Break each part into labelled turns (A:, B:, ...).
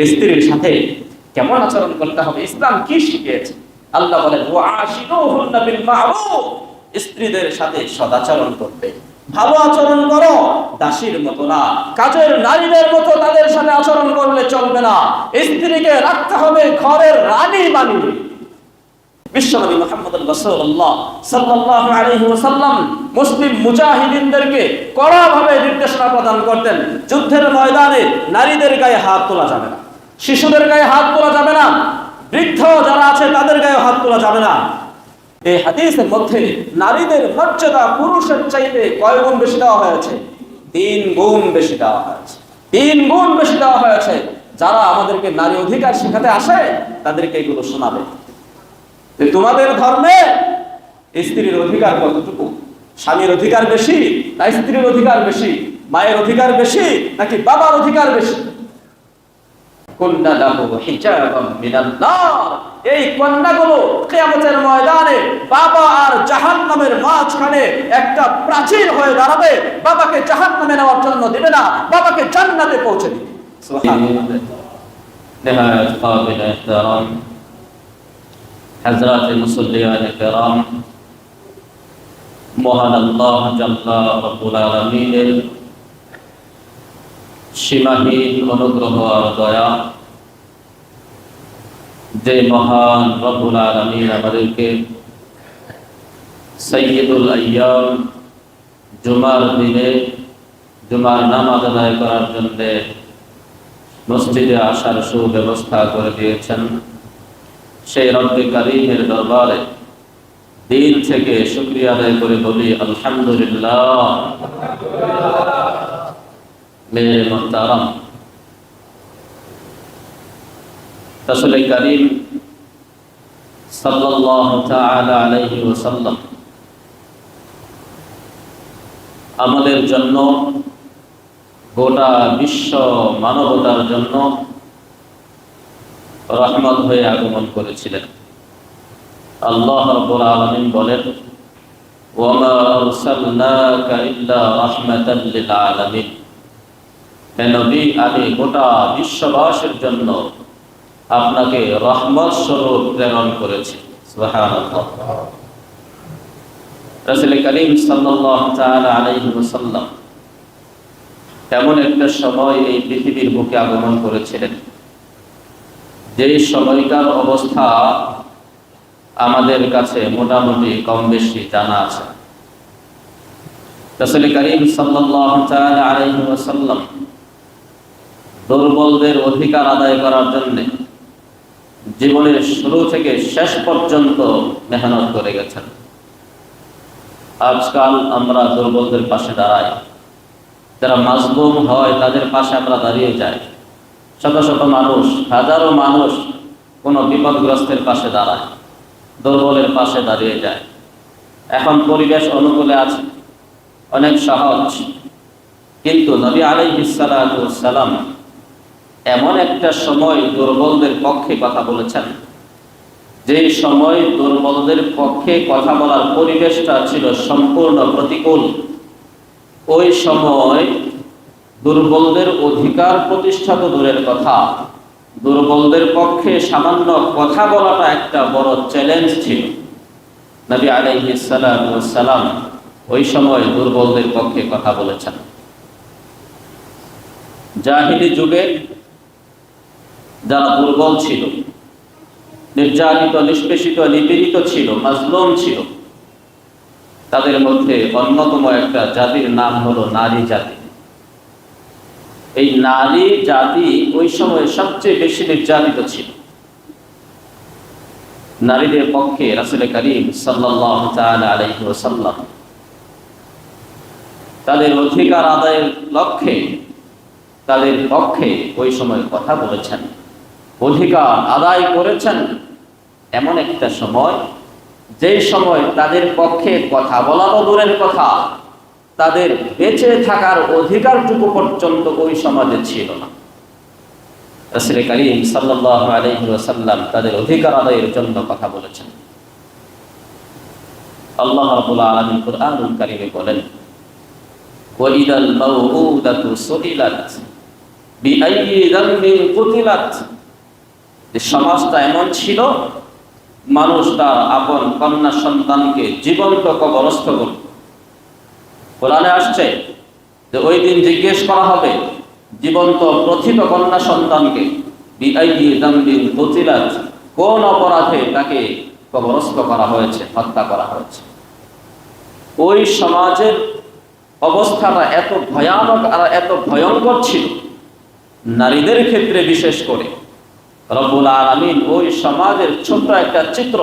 A: স্ত্রীর সাথে কেমন আচরণ করতে হবে, ইসলাম কি শিখিয়েছে। আল্লাহ বলেন ওয়াশিরুহুন্না বিল মা'রুফ, স্ত্রীদের সাথে সদাচরণ করবে, ভালো আচরণ করো, দাসীর মতো না, কাজের নারীদের মতো তাদের সাথে আচরণ করলে চলবে না। স্ত্রীকে রাখতে হবে ঘরের রানী বানিয়ে। বিশ্বনবী মুহাম্মদ রাসূলুল্লাহ সাল্লাল্লাহু আলাইহি ওয়াসাল্লাম মুসলিম মুজাহিদিনদেরকে কড়াভাবে নির্দেশনা প্রদান করতেন, যুদ্ধের ময়দানে নারীদের গায়ে হাত তোলা যাবে না, শিশুদের গায়ে হাত তোলা যাবে না, বৃদ্ধ যারা আছে তাদের গায়ে হাত তোলা যাবে না। এই হাদিসের মধ্যে নারীদের মর্যাদা পুরুষের চাইতে কয় গুণ বেশি দেওয়া হয়েছে? 3 গুণ বেশি দেওয়া হয়েছে। 3 গুণ বেশি দেওয়া হয়েছে। যারা আমাদেরকে নারী অধিকার শেখাতে আসে তাদেরকে এগুলো শোনাবে। তোমাদের ধর্মে স্ত্রীর অধিকার কতটুকু? স্বামীর অধিকার বেশি না স্ত্রীর অধিকার বেশি? মায়ের অধিকার বেশি নাকি বাবার অধিকার বেশি? এই কন্যাগুলো কিয়ামতের ময়দানে বাবা আর জাহান্নামের মাঝখানে একটা প্রাচীর হয়ে দাঁড়াবে। বাবাকে জাহান্নামে নেওয়ার জন্য দিবে না, বাবাকে জান্নাতে পৌঁছে দিবে। সুবহানাল্লাহ।
B: হযরত মুসল্লিয়ান কিরাম, মহান আল্লাহ জাল্লা রব্বুল আলামিনের সীমাহীন অনুগ্রহ আর দয়া, যে মহান রব্বুল আলামিন আমাদেরকে সাইয়্যিদুল আইয়াম জুমার দিনে জুমার নামাজ আদায় করার জন্য মসজিদে আসার সুব্যবস্থা করে দিয়েছেন, সেই রব্বে কারীমের দরবারে দিল থেকে শুকরিয়া আদায় করে বলি আলহামদুলিল্লাহ। মেরে মুহতারাম, রাসূল কারীম সাল্লাল্লাহু তাআলা আলাইহি ওয়াসাল্লাম আমাদের জন্য, গোটা বিশ্ব মানবতার জন্য রহমত হয়ে আগমন করেছিলেন। আল্লাহ রাব্বুল আলামিন বলেন, ওয়ামা আরসালনাকা ইল্লা রাহমাতাল লিল আলামিন, হে নবী, আমি গোটা বিশ্ববাসীর জন্য আপনাকে রহমত স্বরূপ প্রেরণ করেছি। সুবহানাল্লাহ। রাসূল কারীম সাল্লাল্লাহু তাআলা আলাইহি ওয়াসাল্লাম এমন একটা সময় এই পৃথিবীর বুকে আগমন করেছিলেন যে সময়কার অবস্থা আমাদের কাছে মোটামুটি কম বেশি জানা আছে। রাসূল কারীম সাল্লাল্লাহু তাআলা আলাইহি ওয়াসাল্লাম দুর্বলদের অধিকার আদায় করার জন্য জীবনের শুরু থেকে শেষ পর্যন্ত মেহনত করে গেছেন। আজকাল আমরা দুর্বলদের পাশে দাঁড়াই, যারা মাজলুম হয় তাদের পাশে আমরা দাঁড়িয়ে যাই। শত শত মানুষ, হাজারো মানুষ কোনো বিপদগ্রস্তের পাশে দাঁড়ায়, দুর্বলের পাশে দাঁড়িয়ে যায়। এখন পরিবেশ অনুকূলে আছে, অনেক সহজ, কিন্তু নবী আলাইহিস সালাতু ওয়াস সালাম এমন একটা সময় দুর্বলদের পক্ষে কথা বলেছেন, যে সময় দুর্বলদের পক্ষে কথা বলার পরিবেশটা ছিল সম্পূর্ণ প্রতিকূল। ওই সময় দুর্বলদের অধিকার প্রতিষ্ঠা তো দূরের কথা, দুর্বলদের পক্ষে সামান্য কথা বলাটা একটা বড় চ্যালেঞ্জ ছিল। নবী আলাইহিস সালাতু ওয়াস সালাম ওই সময় দুর্বলদের পক্ষে কথা বলেছেন। জাহিলি যুগে যারা দুর্বল ছিল, নির্যাতিত, নিষ্পেষিত, নিপীড়িত ছিল, মাজলুম ছিল, তাদের মধ্যে অন্যতম একটা জাতির নাম হলো নারী জাতি। এই নারী জাতি ওই সময় সবচেয়ে বেশি নির্যাতিত ছিল। নারীদের পক্ষে রাসূল কারীম সাল্লাল্লাহু তাআলা আলাইহি ওয়াসাল্লাম তাদের অধিকার আদায়ের লক্ষ্যে তাদের পক্ষে ওই সময় কথা বলেছেন, অধিকার আদায় করেছেন। এমন একটা সময়, যে সময় তাদের পক্ষে কথা বলানো দূরের কথা, তাদের বেঁচে থাকার অধিকারটুকু পর্যন্ত ওই সমাজে ছিল না। রাসূল কারীম সাল্লাল্লাহু আলাইহি ওয়াসাল্লাম তাদের অধিকার আদায়ের জন্য কথা বলেছেন। আল্লাহ রাব্বুল আলামিন কুরআনুল কারীমে বলেন, ওয়া ইদাল মাউউদাতু সুইলাত বিআইয়ি যামবিন কুতিলাত, যে সমাজটা এমন ছিল মানুষ তার আপন কন্যা সন্তানকে জীবন্ত কবরস্থ করত। কোরআনে আসছে যে ওই দিন জিজ্ঞেস করা হবে জীবন্ত প্রথিত কন্যা সন্তানকে, বিআইয়ি যামবিন কুতিলাত, কোন অপরাধে তাকে কবরস্থ করা হয়েছে, হত্যা করা হয়েছে। ওই সমাজের অবস্থাটা এত ভয়ানক আর এত ভয়ঙ্কর ছিল, নারীদের ক্ষেত্রে বিশেষ করে। রব্বুল আলামিন ওই সমাজের ছোট্ট একটা চিত্র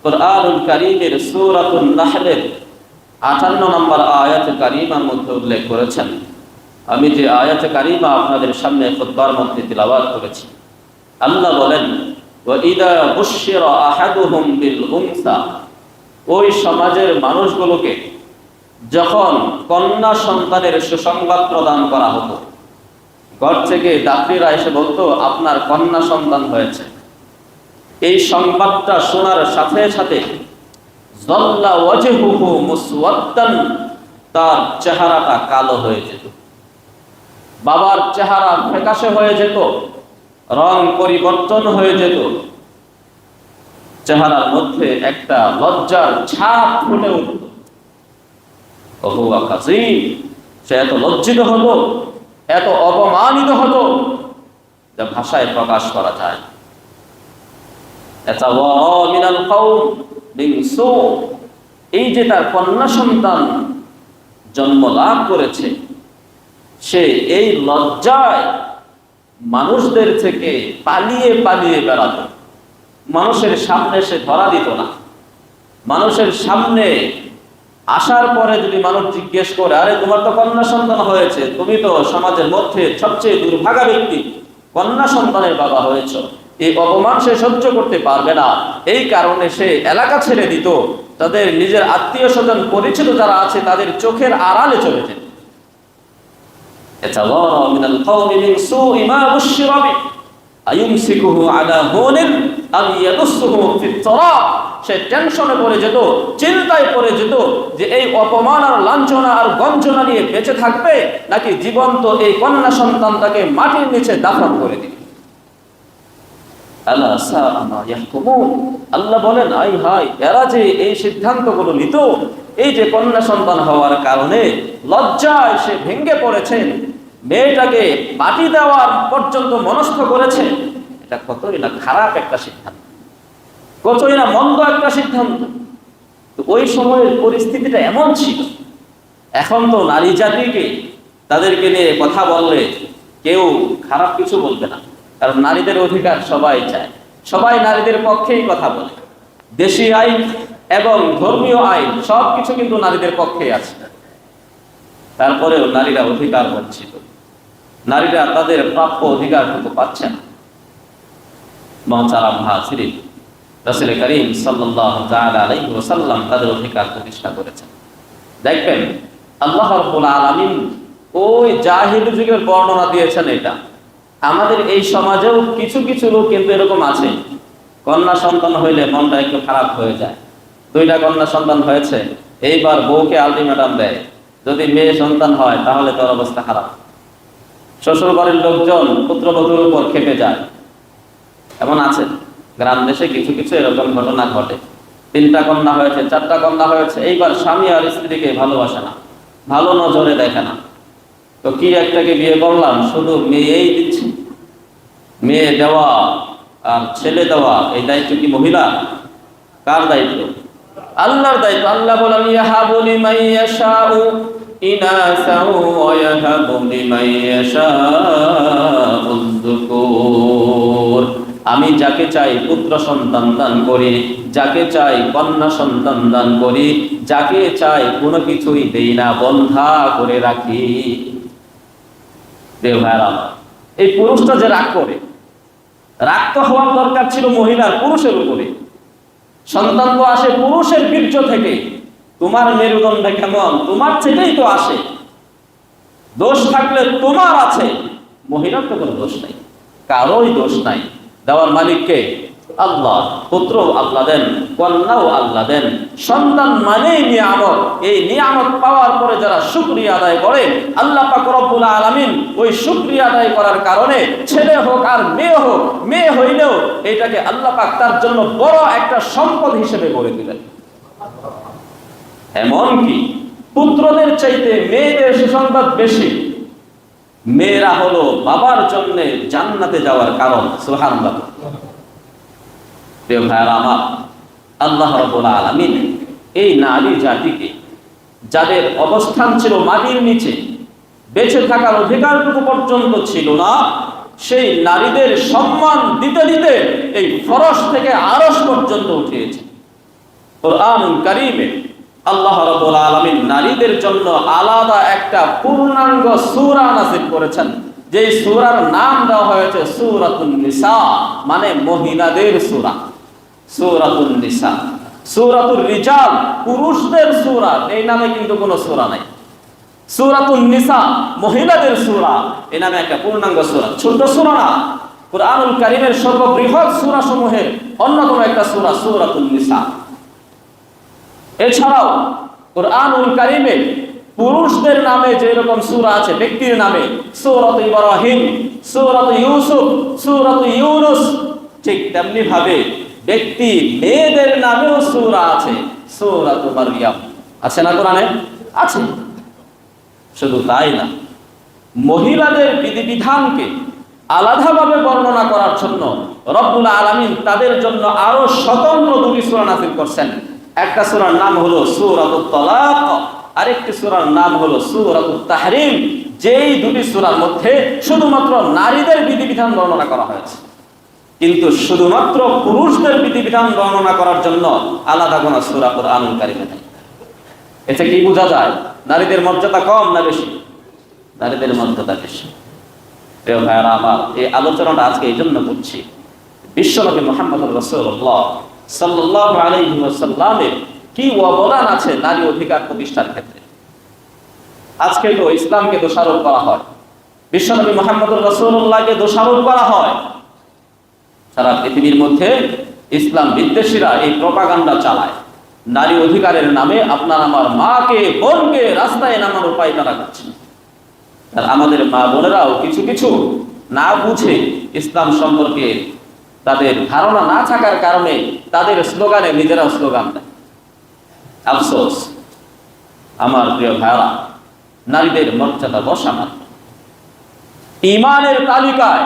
B: কুরআনুল কারীমের সূরাতুন নাহলের 58 নম্বর আয়াতে কারিমার মধ্যে উল্লেখ করেছেন। আমি যে আয়াতে কারিমা আপনাদের সামনে খুতবার মধ্যে তিলাওয়াত করেছি, আল্লাহ বলেন, ওয়া ইদা বুশশিরা আহাদুহুম বিল উনসা, ওই সমাজের মানুষগুলোকে যখন কন্যা সন্তানের সুসংবাদ প্রদান করা হতো, ঘর থেকে যাত্রীরা এসে বলতো আপনার কন্যা সন্তান হয়েছে, এই সংবাদটা শোনার সাথে সাথে যাল্লা ওয়াজহুহু মুসওয়াদ্দান, তার চেহারাটা কালো হয়ে যেত, বাবার চেহারা ফ্যাকাশে হয়ে যেত, রং পরিবর্তন হয়ে যেত, চেহারার মধ্যে একটা লজ্জার ছাপ ফুটে উঠত। ওহুয়া কাযীম, সে এত লজ্জিত হতো, এত অপমানিত হতো যা ভাষায় প্রকাশ করা যায়। মিনাল কওম বিসু, এই যে তার কন্যা সন্তান জন্ম লাভ করেছে, সে এই লজ্জায় মানুষদের থেকে পালিয়ে পালিয়ে বেড়াত। মানুষের সামনে সে ধরা দিত না। মানুষের সামনে আসার পরে যদি মানুষ জিজ্ঞেস করে, আরে তোমার তো কন্যা সন্তান হয়েছে, তুমি তো সমাজের মধ্যে সবচেয়ে দুর্ভাগা ব্যক্তি, কন্যা সন্তানের বাবা হয়েছ, এই অপমান সে সহ্য করতে পারবে না। এই কারণে সে এলাকা ছেড়ে দিত, তাদের নিজের আত্মীয় স্বজন পরিচিত যারা আছে তাদের চোখের আড়ালে চলে যেত। ইয়াতাওয়ারা মিনাল কওমি মিন সুই মা বুশশিরা বি আয়ুমসিকুহু আলা হুনিন আম ইয়াদুসসুহু ফিত তারাব, সে টেনশনে পড়ে যেত, চিন্তায় পড়ে যেত যে এই অপমান আর লাঞ্ছনা আর গঞ্জনা নিয়ে বেঁচে থাকবে নাকি জীবন্ত এই কন্যা সন্তানটাকে মাটির নিচে দাফন করে দিবে। আলা সাআ মা ইয়াহকুমুন, আল্লাহ বলেন, আই হায়, এরা যে এই সিদ্ধান্তগুলো নিত, এই যে কন্যা সন্তান হওয়ার কারণে লজ্জায় সে ভেঙে পড়েছে, মেয়েটাকে মাটি দেওয়ার পর্যন্ত মনস্থ করেছে, এটা কতই না খারাপ একটা সিদ্ধান্ত, কতই না মন্দ একটা সিদ্ধান্ত। তো ওই সময়ের পরিস্থিতিটা এমন ছিল। এখন তো নারী জাতিকে তাদেরকে নিয়ে কথা বললে কেউ খারাপ কিছু বলবে না, কারণ নারীদের অধিকার সবাই চায়, সবাই নারীদের পক্ষেই কথা বলে। দেশি আইন এবং ধর্মীয় আইন সবকিছু কিন্তু নারীদের পক্ষেই আছে। তারপরেও নারীরা অধিকার বঞ্চিত, নারীরা তাদের প্রাপ্য অধিকার কিন্তু পাচ্ছে না। মুহতারাম হাজিরিন, রাসূল করিম সাল্লাল্লাহু তাআলা আলাইহি ওয়াসাল্লাম তাদের অধিকার প্রতিষ্ঠা করেছেন। দেখবেন আল্লাহ রাব্বুল আলামিন ওই জাহিলি যুগের বর্ণনা দিয়েছেন। এটা আমাদের এই সমাজেও কিছু কিছু লোক কিন্তু এরকম আছে, কন্যা সন্তান হইলে মনটা একটু খারাপ হয়ে যায়। 2টা কন্যা সন্তান হয়েছে, এইবার বউকে আলটিমেটাম দেয়, যদি মেয়ে সন্তান হয় তাহলে তোর অবস্থা খারাপ। শ্বশুর বাড়ির লোকজন পুত্রবধূর উপর খেপে যায়। এমন আছে গ্রাম দেশে কিছু কিছু এরকম ঘটনা ঘটে। 3টা কন্যা হয়েছে, 4টা কন্যা হয়েছে, এইবার স্বামী আর স্ত্রীকে ভালোবাসে না, ভালো নজরে দেখে না। তো কি একটাকে বিয়ে করলাম, শুধু মেয়েই দিচ্ছি। মেয়ে দেওয়া আর ছেলে দেওয়া এই দায়িত্ব কি মহিলা? কার দায়িত্ব? আল্লাহর দায়িত্ব। আল্লাহ বলেন, ইয়াহাবু লিমান ইয়াশাউ ইনাসাউ ওয়া ইয়াহাবু লিমান ইয়াশাউ যুকুর, আমি যাকে চাই পুত্র সন্তান দান করি, যাকে চাই কন্যা সন্তান দান করি, যাকে চাই কোনো কিছুই দেই না, বন্ধা করে রাখি। এই পুরুষটা যে রাগ করে, রাগ তো হওয়ার দরকার ছিল মহিলার, পুরুষের উপরে। সন্তান তো আসে পুরুষের বীর্য থেকে। তোমার মেরুদণ্ডে কেমন, তোমার থেকেই তো আসে। দোষ থাকলে তোমার আছে, মহিলার তো কোনো দোষ নাই, কারোই দোষ নাই। দেওয়ার মালিককে আল্লাহ, পুত্র আল্লাহ দেন, কন্যাও আল্লাহ দেন। সন্তান মানেই নিয়ামত। এই নিয়ামত পাওয়ার পরে যারা শুকরিয়া আদায় করে, আল্লাহ পাক রব্বুল আলামিন ওই শুকরিয়া আদায় করার কারণে ছেলে হোক আর মেয়ে হোক, মেয়ে হইলেও এটাকে আল্লাহ পাক তার জন্য বড় একটা সম্পদ হিসেবে গড়ে দিলেন। এমনকি পুত্রদের চাইতে মেয়েদের সুসংবাদ বেশি। মেয়েরা হলো বাবার জন্য জান্নাতে যাওয়ার কারণ। সুবহানাল্লাহ। প্রিয় ভাইরা আমার, আল্লাহ রাব্বুল আলামিন এই নারী জাতিকে, যাদের অবস্থান ছিল মাটির নিচে, বেঁচে থাকার অধিকারটুকু পর্যন্ত ছিল না, সেই নারীদের সম্মান দিতে দিতে এই ফরশ থেকে আরশ পর্যন্ত উঠিয়েছে। কুরআনুল কারীমে আল্লাহ রাব্বুল আলামিন নারীদের জন্য আলাদা একটা পূর্ণাঙ্গ সূরা নাযিল করেছেন, যেই সূরার নাম দেওয়া হয়েছে সূরাতুন নিসা, মানে মহিলাদের সূরা। সূরাতুন নিসা, সূরাতুর রিজাল পুরুষদের সূরা, এই নামে কিন্তু কোনো সূরা নাই। সূরাতুন নিসা মহিলাদের সূরা, এই নামে একটা পূর্ণাঙ্গ সূরা। ছোট সূরা না, কুরআনুল কারীমের সর্ববৃহৎ সূরা সমূহের অন্যতম একটা সূরা সূরাতুন নিসা। এছাড়াও কুরআনুল কারীমে পুরুষদের নামে যে রকম সূরা আছে ব্যক্তির নামে, সূরাত ইব্রাহিম, সূরাত ইউসুফ, সূরাত ইউনুস, ঠিক তেমনি ভাবে ব্যক্তি মেয়েদের নামেও সূরা আছে, সূরাত মারইয়াম। আছে না কোরআনে? আছে। শুধু তাই না, মহিলাদের বিধিবিধানকে আলাদাভাবে বর্ণনা করার জন্য রব্বুল আলামিন তাদের জন্য আরো স্বতন্ত্র দুটি সূরা নাযিল করছেন। একটা সূরার নাম হলো সূরাতুত তালাক, আরেকটি সূরার নাম হলো সূরাতুত তাহরিম। যেই দুটি সূরার মধ্যে শুধুমাত্র নারীদের বিধিবিধান বর্ণনা করা হয়েছে, কিন্তু শুধুমাত্র পুরুষদের বিধিবিধান বর্ণনা করার জন্য আলাদা কোনো সূরা কুরআনুল কারীমে নেই। এতে কি বোঝা যায়? নারীদের মর্যাদা কম না বেশি? নারীদের মর্যাদা বেশি। প্রিয় ভাইরা আমার, এই আলোচনাটা আজকে এই জন্য করছি, বিশ্বনবী মুহাম্মদুর রাসূলুল্লাহ সাল্লাল্লাহু আলাইহি ওয়াসাল্লামের কি অবদান আছে নারী অধিকার প্রতিষ্ঠার ক্ষেত্রে। আজকে তো ইসলামকে দোষারোপ করা হয়, বিশ্বনবী মুহাম্মদুর রাসূলুল্লাহকে দোষারোপ করা হয়। সারা পৃথিবীর মধ্যে ইসলাম বিদ্বেষীরা এই প্রপাগান্ডা চালায়, নারী অধিকারের নামে আপনার আমার মাকে, বোনকে রাস্তায় নামানোর উপায় তারা করছে। আর আমাদের মা বোনেরাও কিছু কিছু না বুঝে ইসলাম সম্পর্কে তাদের ধারণা না থাকার কারণে তাদের স্লোগানে নিজেরাও স্লোগান দেয়। আফসোস আমার প্রিয় ভাইরা, নারীদের মর্যাদা বসানো ঈমানের তালিকায়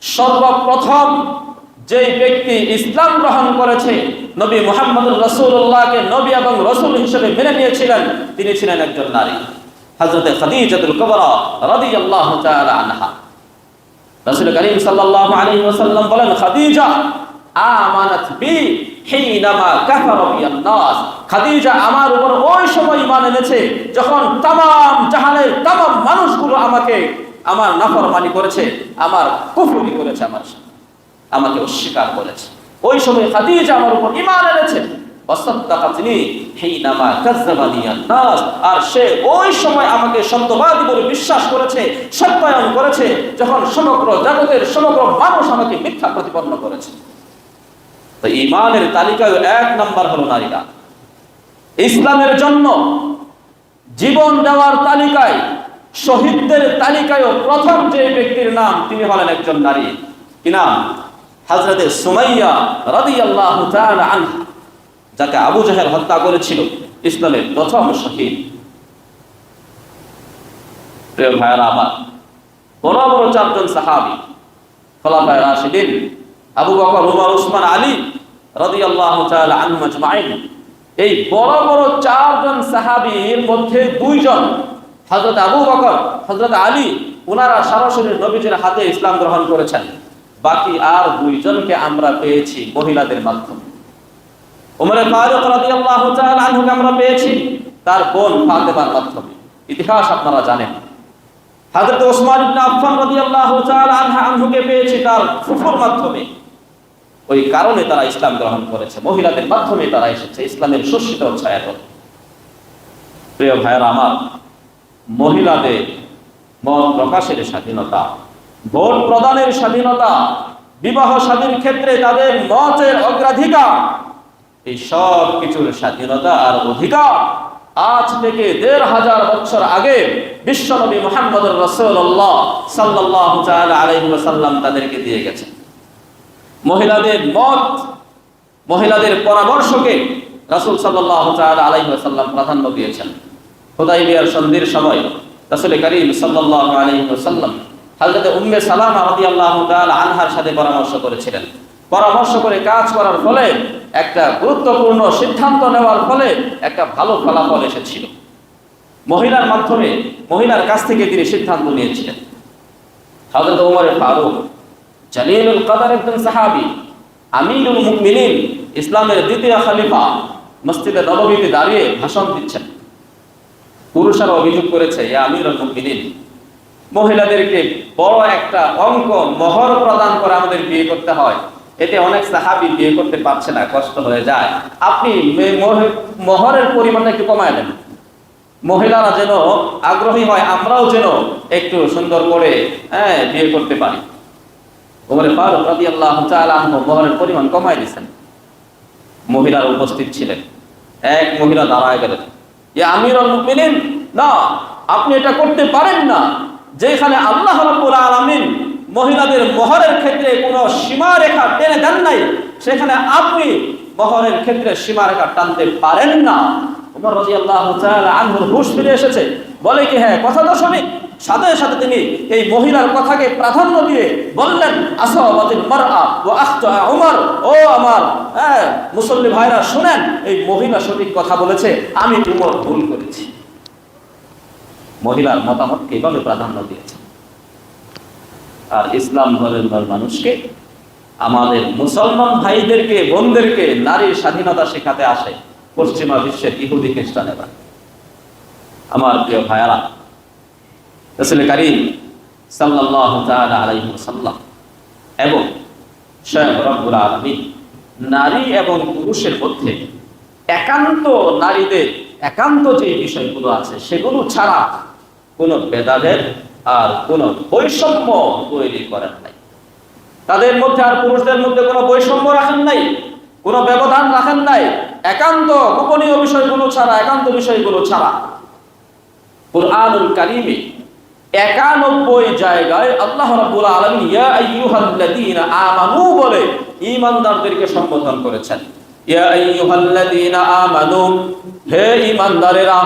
B: সর্বপ্রথম যে ব্যক্তি ইসলাম গ্রহণ করেছে, নবী মুহাম্মদুর রাসূলুল্লাহকে নবী এবং রাসূল হিসেবে মেনে নিয়েছিলেন, তিনি ছিলেন একজন নারী, হযরতে খাদিজাতুল কুবরা রাদিয়াল্লাহু তাআলা আনহা। রাসূল কারীম সাল্লাল্লাহু আলাইহি ওয়াসাল্লাম বলেন, খাদিজা আমানাত বি হিনামা কাফারা বিয়ান নাস। খাদিজা আমার উপর ওই সময় ঈমান এনেছে যখন तमाम জাহানের तमाम মানুষগুলো আমার নাফরমানি করেছে, আমার কুফরি করেছে, আমাকে অস্বীকার করেছে। ওই সময় খাদিজা আমার উপর ঈমান এনেছে। ওয়াসাদ্দাকাতনি হিনামা কাযাবানি আন-নাস, আর সে ওই সময় আমাকে সত্যবাদী বলে বিশ্বাস করেছে, সত্যায়ন করেছে, যখন সমগ্র জগতের সমগ্র মানুষ আমাকে মিথ্যা প্রতিপন্ন করেছে। তো ঈমানের তালিকায় এক নাম্বার হলো নারীরা। ইসলামের জন্য জীবন দেওয়ার তালিকায়, শহীদদের তালিকায়ও প্রথম যে ব্যক্তির নাম, তিনি হলেন একজন নারী। কি নাম? হযরতে সুমাইয়া রাদিয়াল্লাহু তাআলা আনহা, যাকে আবু জাহেল হত্যা করেছিল, ইসলামের প্রথম শহীদ। প্রিয় ভাইরা আমার, বড় বড় চারজন সাহাবী, খোলাফায়ে রাশিদিন আবু বকর, উমর, উসমান, আলী রাদিয়াল্লাহু তাআলা আনহুম আজমাইন, এই বড় বড় চারজন সাহাবীর মধ্যে দুইজন, হযরত আবু বকর, হযরত আলী, ওনারা সরাসরি নবীজির হাতে ইসলাম গ্রহণ করেছেন। বাকি আর দুইজনকে আমরা পেয়েছি মহিলাদের মাধ্যমে। উমর ফারুক রাদিয়াল্লাহু তাআলা আনহুকে আমরা পেয়েছি তার বোন ফাতেমার মাধ্যমে, ইতিহাস আপনারা জানেন। হযরত ওসমান ইবনে আফফান রাদিয়াল্লাহু তাআলা আনহুকে পেয়েছি তার ফুফুর মাধ্যমে। ওই কারণে তারা ইসলাম গ্রহণ করেছে, মহিলাদের মাধ্যমে তারা এসেছে ইসলামের সুশীতল ছায়াতলে। প্রিয় ভাইরা আমার, মহিলাদের মত প্রকাশের স্বাধীনতা, ভোট প্রদানের স্বাধীনতা,
A: বিবাহ শাদীর ক্ষেত্রে তাদের মতের অগ্রাধিকার, এই সব কিছুর স্বাধীনতা আর অধিকার আজ থেকে ১৫০০ বছর আগে বিশ্বনবী মুহাম্মদুর রাসূলুল্লাহ সাল্লাল্লাহু তাআলা আলাইহি ওয়াসাল্লাম তাদেরকে দিয়ে গেছেন। মহিলাদের মত, মহিলাদের পরামর্শকে রাসূল সাল্লাল্লাহু তাআলা আলাইহি ওয়াসাল্লাম প্রাধান্য দিয়েছেন। হুদায়বিয়ার সন্ধির সময় রাসূল করিম সাল্লাল্লাহু আলাইহি ওয়াসাল্লাম হযরত উম্মে সালামা রাদিয়াল্লাহু তাআলা আনহার সাথে পরামর্শ করেছিলেন। পরামর্শ করে কাজ করার ফলে একটা গুরুত্বপূর্ণ সিদ্ধান্ত নেওয়ার ফলে একটা ভালো ফলাফল এসেছিল। মহিলার মাধ্যমে, মহিলার কাছ থেকে তিনি সিদ্ধান্ত নিয়েছিলেন। হযরত ওমর ফারুক জালিলুল কদর একজন সাহাবী, আমিরুল মুমিনিন, ইসলামের দ্বিতীয় খলিফা, মসজিদে নববীতে দাঁড়িয়ে ভাষণ দিচ্ছেন। পুরুষরা অভিযোগ করেছে, ইয়া আমিরুল মুমিনিন, মহিলাদেরকে বড় একটা অঙ্ক মোহর প্রদান করে আমাদের বিয়ে করতে হয়, এতে অনেক সাহাবী বিয়ে করতে পারছে না, কষ্ট হয়ে যায়, আপনি মোহরের পরিমাণটা একটু কমায় দেন, মহিলারা যেন আগ্রহী হয়, আমরাও যেন একটু সুন্দর করে বিয়ে করতে পারি। ওমর ফারুক রাদিয়াল্লাহু তাআলা আনহু মোহরের পরিমাণ কমায় দিয়েছেন। মহিলারা উপস্থিত ছিলেন। এক মহিলা দাঁড়ায় গেলেন, ইয়া আমিরুল মুমিনিন, না, আপনি এটা করতে পারেন না। যেখানে আল্লাহ রাব্বুল আলামিন মহিলাদের মোহরের ক্ষেত্রে কোনো সীমারেখা টেনে দেন নাই, সেখানে আপনি মোহরের ক্ষেত্রে সীমারেখা টানতে পারেন না। ওমর রাদিয়াল্লাহু তাআলা আনহুর হুঁশ ফিরে এসেছে, বলে কি হ্যাঁ, কথা তো সঠিক। সাথে সাথে তিনি এই মহিলার কথাকে প্রাধান্য দিয়ে বললেন, আসাবাতিল মারআ ওয়া আখতা উমর, ও আমার মুসল্লি ভাইরা শুনেন, এই মহিলা সঠিক কথা বলেছে, আমি উমর ভুল করেছি। মহিলার মতামতকে এইভাবে প্রাধান্য দিয়েছে। আর ইসলাম ধর্মের মানুষকে, আমাদের মুসলমান ভাইদেরকে, বোনদেরকে নারীর স্বাধীনতা শেখাতে আসে পশ্চিমা বিশ্বের ইহুদি খ্রিস্টানেরা। আমার প্রিয় ভাইয়ারা, রাসূল করিম সাল্লাল্লাহু তাআলা আলাইহি ওয়াসাল্লাম এবং স্বয়ং রব্বুল আলামিন নারী এবং পুরুষের মধ্যে একান্ত, নারীদের একান্ত যে বিষয়গুলো আছে সেগুলো ছাড়া কোনো ভেদাভেদ আর কোনো বৈষম্য তৈরি করেন নাই। তাদের মধ্যে আর পুরুষদের মধ্যে কোনো বৈষম্য রাখেন নাই, কোনো ব্যবধান রাখেন নাই, একান্ত গোপনীয় বিষয়গুলো ছাড়া, একান্ত বিষয়গুলো ছাড়া। কুরআনুল কারীমে ৯১ জায়গায় আল্লাহ রাব্বুল আলামিন ইয়া আইয়ুহাল্লাযীনা আমানু বলে ঈমানদারদেরকে সম্বোধন করেছেন। ইয়া আইয়ুহাল্লাযীনা আমানু, হে ঈমানদারেরা,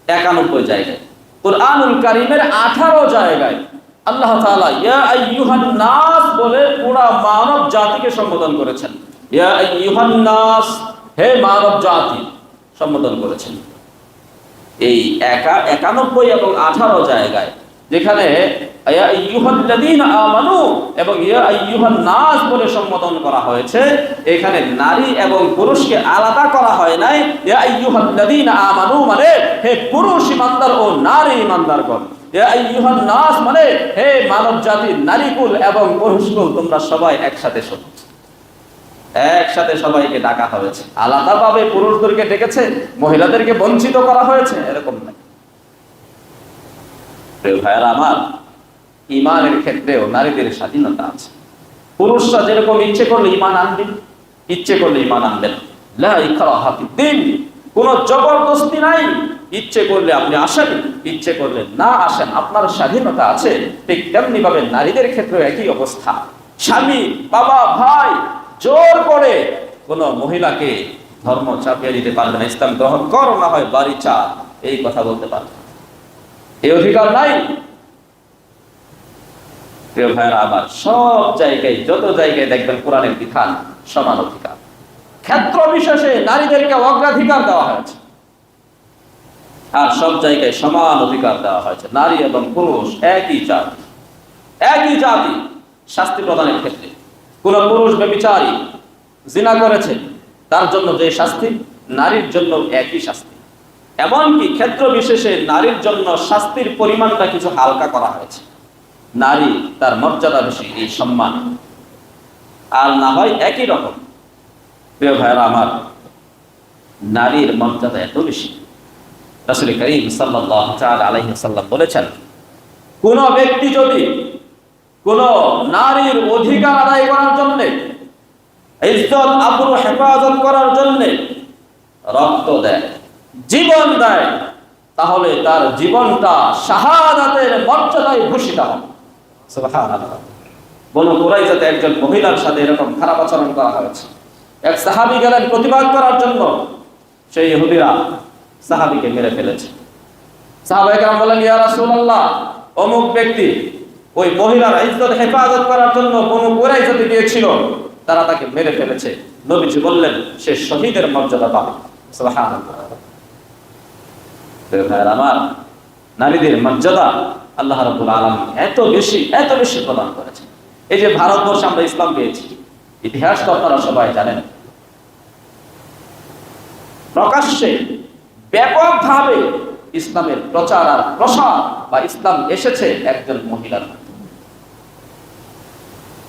A: ৯১ জায়গায়। কুরআনুল কারীমের ১৮ জায়গায় আল্লাহ তাআলা ইয়া আইয়ুহান নাস বলে পুরা মানব জাতিকে সম্বোধন করেছেন। ইয়া আইয়ুহান নাস, হে মানব জাতি, সম্বোধন করেছেন। এই ৯১ এবং ১৮ জায়গায় যেখানে ইয়া আইয়ুহাল্লাযীনা আমানু এবং ইয়া আইয়ুহান নাস বলে সম্বোধন করা হয়েছে, এখানে নারী এবং পুরুষকে আলাদা করা হয় নাই। ইয়া আইয়ুহাল্লাযীনা আমানু মানে হে পুরুষ ঈমানদার ও নারী ঈমানদারগণ, ইয়া আইয়ুহান নাস মানে হে মানব জাতির নারীকুল এবং পুরুষকুল, তোমরা সবাই একসাথে শোনো। একসাথে সবাইকে ডাকা হয়েছে, আলাদাভাবে পুরুষদেরকে ডেকেছে, মহিলাদেরকে বঞ্চিত করা হয়েছে, এরকম নাই। প্রিয় ভাইয়েরা আমার, ঈমানের ক্ষেত্রেও নারীদের স্বাধীনতা আছে। পুরুষরা যেরকম ইচ্ছে করলে ঈমান আনবেন, ইচ্ছে করলে ঈমান আনবেন, লা ইকরাহা ফিদ্দীন, কোনো জবরদস্তি নাই। ইচ্ছে করলে আপনি আসেন, ইচ্ছে করলে না আসেন, আপনার স্বাধীনতা আছে। ঠিক তেমনি ভাবে নারীদের ক্ষেত্রেও একই অবস্থা। স্বামী, বাবা, ভাই জোর করে কোনো মহিলাকে ধর্ম চাপিয়ে দিতে পারবে না, ইসলাম গ্রহণ করো, না হয় বাড়ি চা, এই কথা বলতে পারবে, এই অধিকার নাই। প্রিয় ভাইয়েরা আবার, সব জায়গায়, যত জায়গায় দেখবেন কোরআনের বিধান সমান অধিকার, ক্ষেত্র বিশেষে নারীদেরকে অগ্রাধিকার দেওয়া হয়েছে। আর সব জায়গায় সমান অধিকার দেওয়া হয়েছে। নারী এবং পুরুষ একই জাতি, একই জাতি। শাস্তি প্রদানের ক্ষেত্রে কোন পুরুষ ব্যভিচারী জিনা করেছে, তার জন্য যে শাস্তি, নারীর জন্য একই শাস্তি। এমনকি ক্ষেত্র বিশেষে নারীর জন্য শাস্তির পরিমাণটা কিছু হালকা করা হয়েছে। নারী তার মর্যাদা বেশি, এই সম্মান, আর না হয় একই রকম। প্রিয় ভাইয়েরা আমার, নারীর মর্যাদা এত বেশি, রাসূল করিম সাল্লাল্লাহু তাআলা আলাইহি ওয়াসাল্লাম বলেছেন, কোন ব্যক্তি যদি কোন নারীর অধিকার আদায় করার জন্য, ইজ্জত আবরু হেফাজত করার জন্য রক্ত দেয়, জীবন দেয়, তাহলে তার জীবনটা শাহাদাতের মর্যাদায় ভূষিত হবে। সুবহানাল্লাহ। বনু কুরাইজাতে একজন মহিলার সাথে এরকম খারাপ আচরণ করা হয়েছে। এক সাহাবী গেলেন প্রতিবাদ করার জন্য, সেই ইহুদিরা সাহাবীকে মেরে ফেলেছে। সাহাবায়ে কেরাম বললেন, ইয়া রাসূলুল্লাহ, অমুক ব্যক্তি ওই মহিলার ইজ্জত হেফাজত করার জন্য বনু কুরাইজাতে গিয়েছিল, তারা তাকে মেরে ফেলেছে। নবীজি বললেন, সে শহীদের মর্যাদা পাবে। সুবহানাল্লাহ। আমার নারীদের মর্যাদা আল্লাহ রাব্বুল আলামিন এত বেশি প্রদান করেছে। এই যে ভারতবর্ষে আমরা ইসলাম পেয়েছি, ইতিহাস তো আপনারা সবাই জানেন, প্রকাশ্যে ব্যাপকভাবে ইসলামের প্রচার আর প্রসার বা ইসলাম এসেছে একজন মহিলার মাধ্যমে।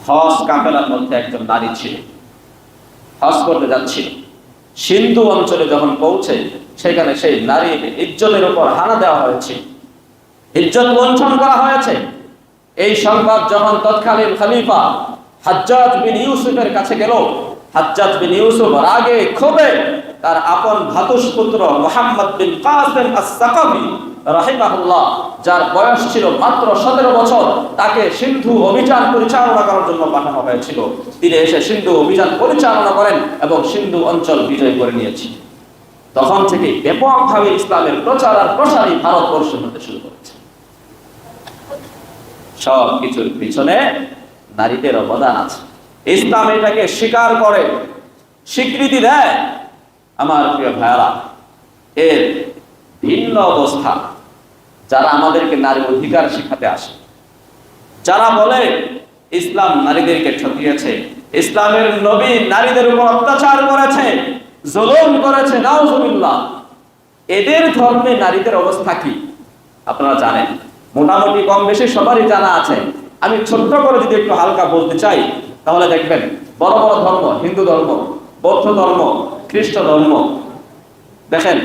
A: হজ কাফেলার মধ্যে একজন নারী ছিল, হজ করতে যাচ্ছিল। সিন্ধু অঞ্চলে যখন পৌঁছে, সেখানে সেই নারীর ইজ্জতের উপর হানা দেওয়া হয়েছে, ইজ্জত লঙ্ঘন করা হয়েছে। এই সংবাদ যখন তৎকালীন খলিফা হাজ্জাজ বিন ইউসুফের কাছে গেল, হাজ্জাজ বিন ইউসুফ রাগে ক্ষোভে তার আপন ভ্রাতুষ্পুত্র মুহাম্মদ বিন কাসিম আস-সাকাফি রাহিমাহুল্লাহ, যার বয়স ছিল মাত্র 17 বছর, তাকে সিন্ধু অভিযান পরিচালনা করার জন্য পাঠানো হয়েছিল। তিনি এসে সিন্ধু অভিযান পরিচালনা করেন এবং সিন্ধু অঞ্চল বিজয় করে নিয়েছেন। তখন থেকে ব্যাপকভাবে ইসলামের প্রচার আর প্রসারই ভারতবর্ষে হতে শুরু করেছে। সব কিছুর পিছনে নারীদের অবদান আছে। ইসলাম এটাকে স্বীকার করে, স্বীকৃতি দেয়। আমার প্রিয় ভাইরা, এর ভিন্ন অবস্থা যারা আমাদেরকে নারীর অধিকার শিখাতে আসে, যারা বলে ইসলাম নারীদেরকে ঠকিয়েছে, ইসলামের নবী নারীদের উপর অত্যাচার করেছে, জুলুম করেছে, নাউজুবিল্লাহ, এদের ধর্মে নারীদের অবস্থা কি আপনারা জানেন? মোটামুটি কম বেশি সবারই জানা আছে। আমি ছোট্ট করে যদি একটু হালকা বলতে চাই, তাহলে দেখবেন বড় বড় ধর্ম, হিন্দু ধর্ম, বৌদ্ধ ধর্ম, খ্রিস্ট ধর্ম, দেখেন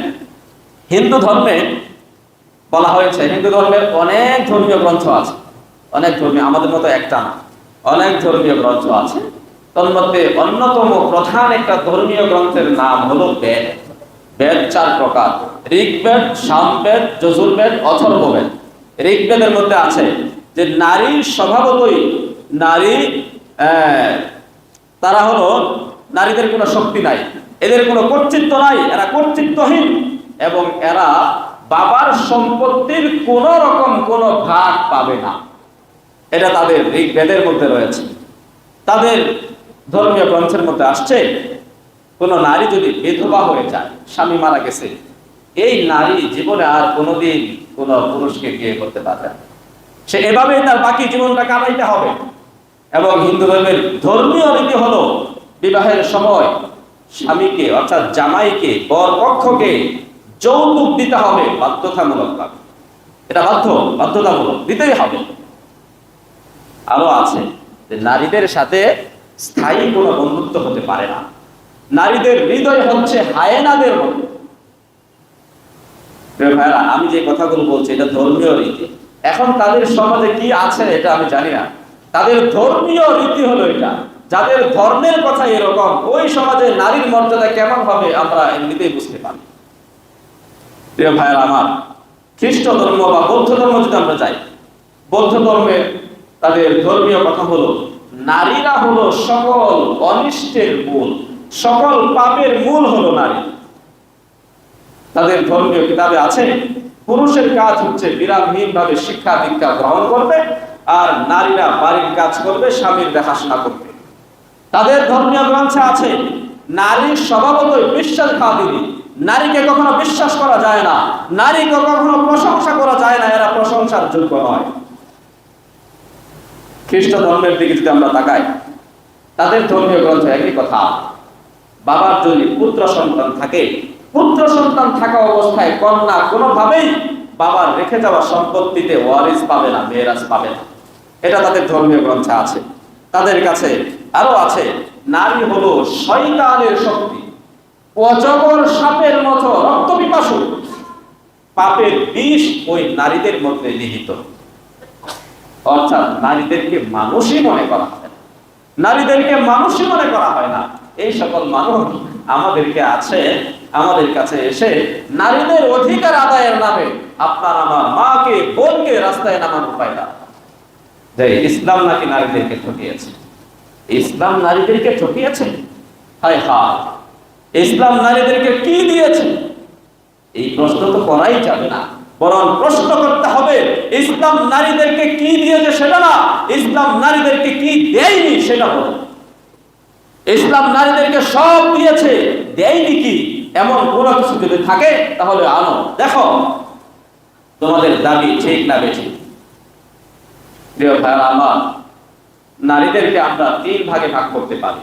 A: হিন্দু ধর্মে বলা হয়েছে, হিন্দু ধর্মের অনেক ধর্মীয় গ্রন্থ আছে, অনেক ধর্মীয়, আমাদের মতো একটা না, অনেক ধর্মীয় গ্রন্থ আছে। তন্মধ্যে অন্যতম প্রধান একটা ধর্মীয় গ্রন্থের নাম হলো বেদ। বেদ 4 প্রকার: ঋগ্বেদ, সামবেদ, যজুর্বেদ, অথর্ববেদ। ঋগ্বেদের মধ্যে আছে যে নারীর স্বভাবতই নারী, তারা হলো, নারীদের কোনো শক্তি নাই, এদের কোনো কর্তৃত্ব নাই, এরা কর্তৃত্বহীন এবং এরা বাবার সম্পত্তির কোন রকম কোনো ভাগ পাবে না। এটা তাদের ঋগ্বেদের মধ্যে রয়েছে। তাদের ধর্মীয় গ্রন্থের মধ্যে আসছে, কোন নারী যদি বিধবা হয়ে যায়, স্বামী মারা গেছে, এই নারী জীবনে আর কোনোদিন কোন পুরুষকে বিয়ে করতে পারবে না, সে এভাবেই তার বাকি জীবনটা কাটাইতে হবে। এবং হিন্দু ধর্মের ধর্মীয় রীতি হলো বিবাহের সময় স্বামীকে অর্থাৎ জামাইকে, বর পক্ষকে যৌতুক দিতে হবে বাধ্যতামূলকভাবে। এটা বাধ্যতামূলক দিতেই হবে। আরো আছে যে নারীদের সাথে স্থায়ী কোনো বন্ধুত্ব হতে পারে না। নারীদের হৃদয় হচ্ছে হায়েনাদের মতো। ভাইরা, আমি যে কথাগুলো বলছি এটা ধর্মীয় রীতি। এখন তাদের সমাজে কি আছে এটা আমি জানি না, তাদের ধর্মীয় রীতি হলো এটা। যাদের ধর্মের কথা এরকম, ওই সমাজে নারীর মর্যাদা কেমন হবে আমরা এমনিতেই বুঝতে পারি। প্রিয় ভাইরা আমার, খ্রিস্ট ধর্ম বা বৌদ্ধ ধর্ম যদি আমরা যাই, বৌদ্ধ ধর্মের তাদের ধর্মীয় কথা হলো নারীরা হলো সকল অনিষ্টের মূল, সকল পাপের মূল হলো নারী। তাদের ধর্মীয় কিতাবে আছে পুরুষের কাজ হচ্ছে বিরামহীন ভাবে শিক্ষা দীক্ষা গ্রহণ করবে, আর নারীরা বাড়ির কাজ করবে, স্বামীর দেখাশোনা করবে। তাদের ধর্মীয় গ্রন্থে আছে নারীর স্বভাবতই বিশ্বাসঘাতিনী, নারীকে কখনো বিশ্বাস করা যায় না, নারীকে কখনো প্রশংসা করা যায় না, এরা প্রশংসার যোগ্য নয়। খ্রিস্ট ধর্মের দিকে যদি আমরা তাকাই, তাদের ধর্মীয় গ্রন্থে একই কথা, বাবার যদি পুত্র সন্তান থাকে, পুত্র সন্তান থাকা অবস্থায় কন্যা কোনোভাবেই বাবার রেখে যাওয়া সম্পত্তিতে ওয়ারিস পাবে না, মেরাজ পাবে না। এটা তাদের ধর্মীয় গ্রন্থে আছে। তাদের কাছে আরো আছে নারী হলো শয়তানের শক্তি, অজগর সাপের মতো রক্ত পিপাসু, পাপের বিষ ওই নারীদের মধ্যে নিহিত। অর্থাৎ নারীদেরকে মানুষই মনে করা হয় না, নারীদেরকে মানুষই মনে করা হয় না। এই সকল মানুষ আমাদের কাছে এসে নারীদের অধিকার আদায়ের নামে আপনার আমার মাকে বোনকে রাস্তায় নামানো পায় না। যে ইসলাম নাকি নারীদেরকে ঠকিয়েছে, ইসলাম নারীদেরকে ঠকিয়েছে। হায় হায়, ইসলাম নারীদেরকে কি দিয়েছে? এই প্রশ্ন তো করাই যাবে না, বরং প্রশ্ন করতে হবে ইসলাম নারীদেরকে কি দিয়েছে সেটা না, ইসলাম নারীদেরকে কি দেয়নি সেটা বলে। ইসলাম নারীদেরকে সব দিয়েছে, দেয়নি কি এমন কোনো কিছু যদি থাকে তাহলে আনো, দেখো তোমাদের দাবি ঠিক না বেঠিক। প্রিয় ভাইরা আমার, নারীদেরকে আমরা 3 ভাগে ভাগ করতে পারি।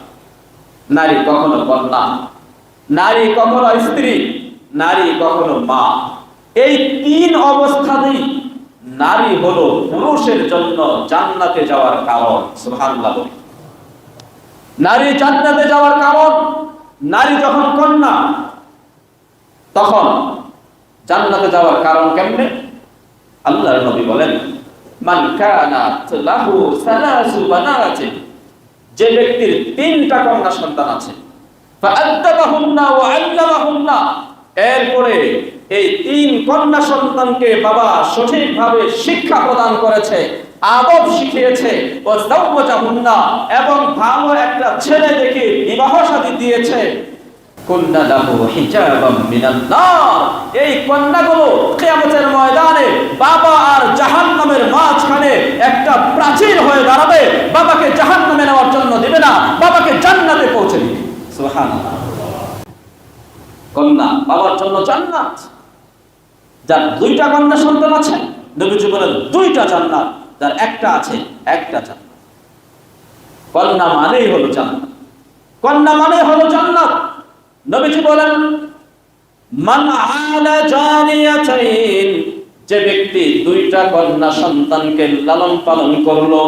A: নারী কখনো কন্যা, নারী কখনো স্ত্রী, নারী কখনো মা। এই 3 অবস্থাতেই নারী হলো পুরুষের জন্য জান্নাতে যাওয়ার কারণ। সুবহানাল্লাহ। নারী জান্নাতে যাওয়ার কারণ, নারী যখন কন্যা তখন জান্নাতে যাওয়ার কারণ কেমনে? আল্লাহর নবী বলেন, মান কানাত লাহু সালাসু বানাতিন, যে ব্যক্তির 3টা কন্যা সন্তান আছে, ফাআদ্দাবাহুন্না ওয়া আল্লামাহুন্না, এরপরে এই 3 কন্যা সন্তানকে বাবা সঠিকভাবে শিক্ষা প্রদান করেছে, আদব শিখিয়েছে, ও যাওয়াজাহুন্না, এবং ভালো একটা ছেলে দেখে বিবাহ শাদী দিয়েছে, কুন্না লাহু হিজাবাম মিনান নার, এই কন্যাগুলো কিয়ামতের ময়দানে বাবা আর জাহান্নামের মাঝখানে একটা প্রাচীর হয়ে দাঁড়াবে, বাবাকে জাহান্নামে নেওয়ার জন্য দিবে না, বাবাকে জান্নাতে পৌঁছে দিবে। সুবহানাল্লাহ। কন্যা বাবার জন্য জান্নাত। যার 2টা কন্যা সন্তান আছে, নবীজি বলেন 2টা জান্নাত, যার একটা আছে একটা জান্নাত। কন্যা মানেই হলো জান্নাত, কন্যা মানে হলো জান্নাত। নবীজি বলেন, মান আলা জারিয়াতাইন, যে ব্যক্তি 2টা কন্যা সন্তানকে লালন পালন করলো,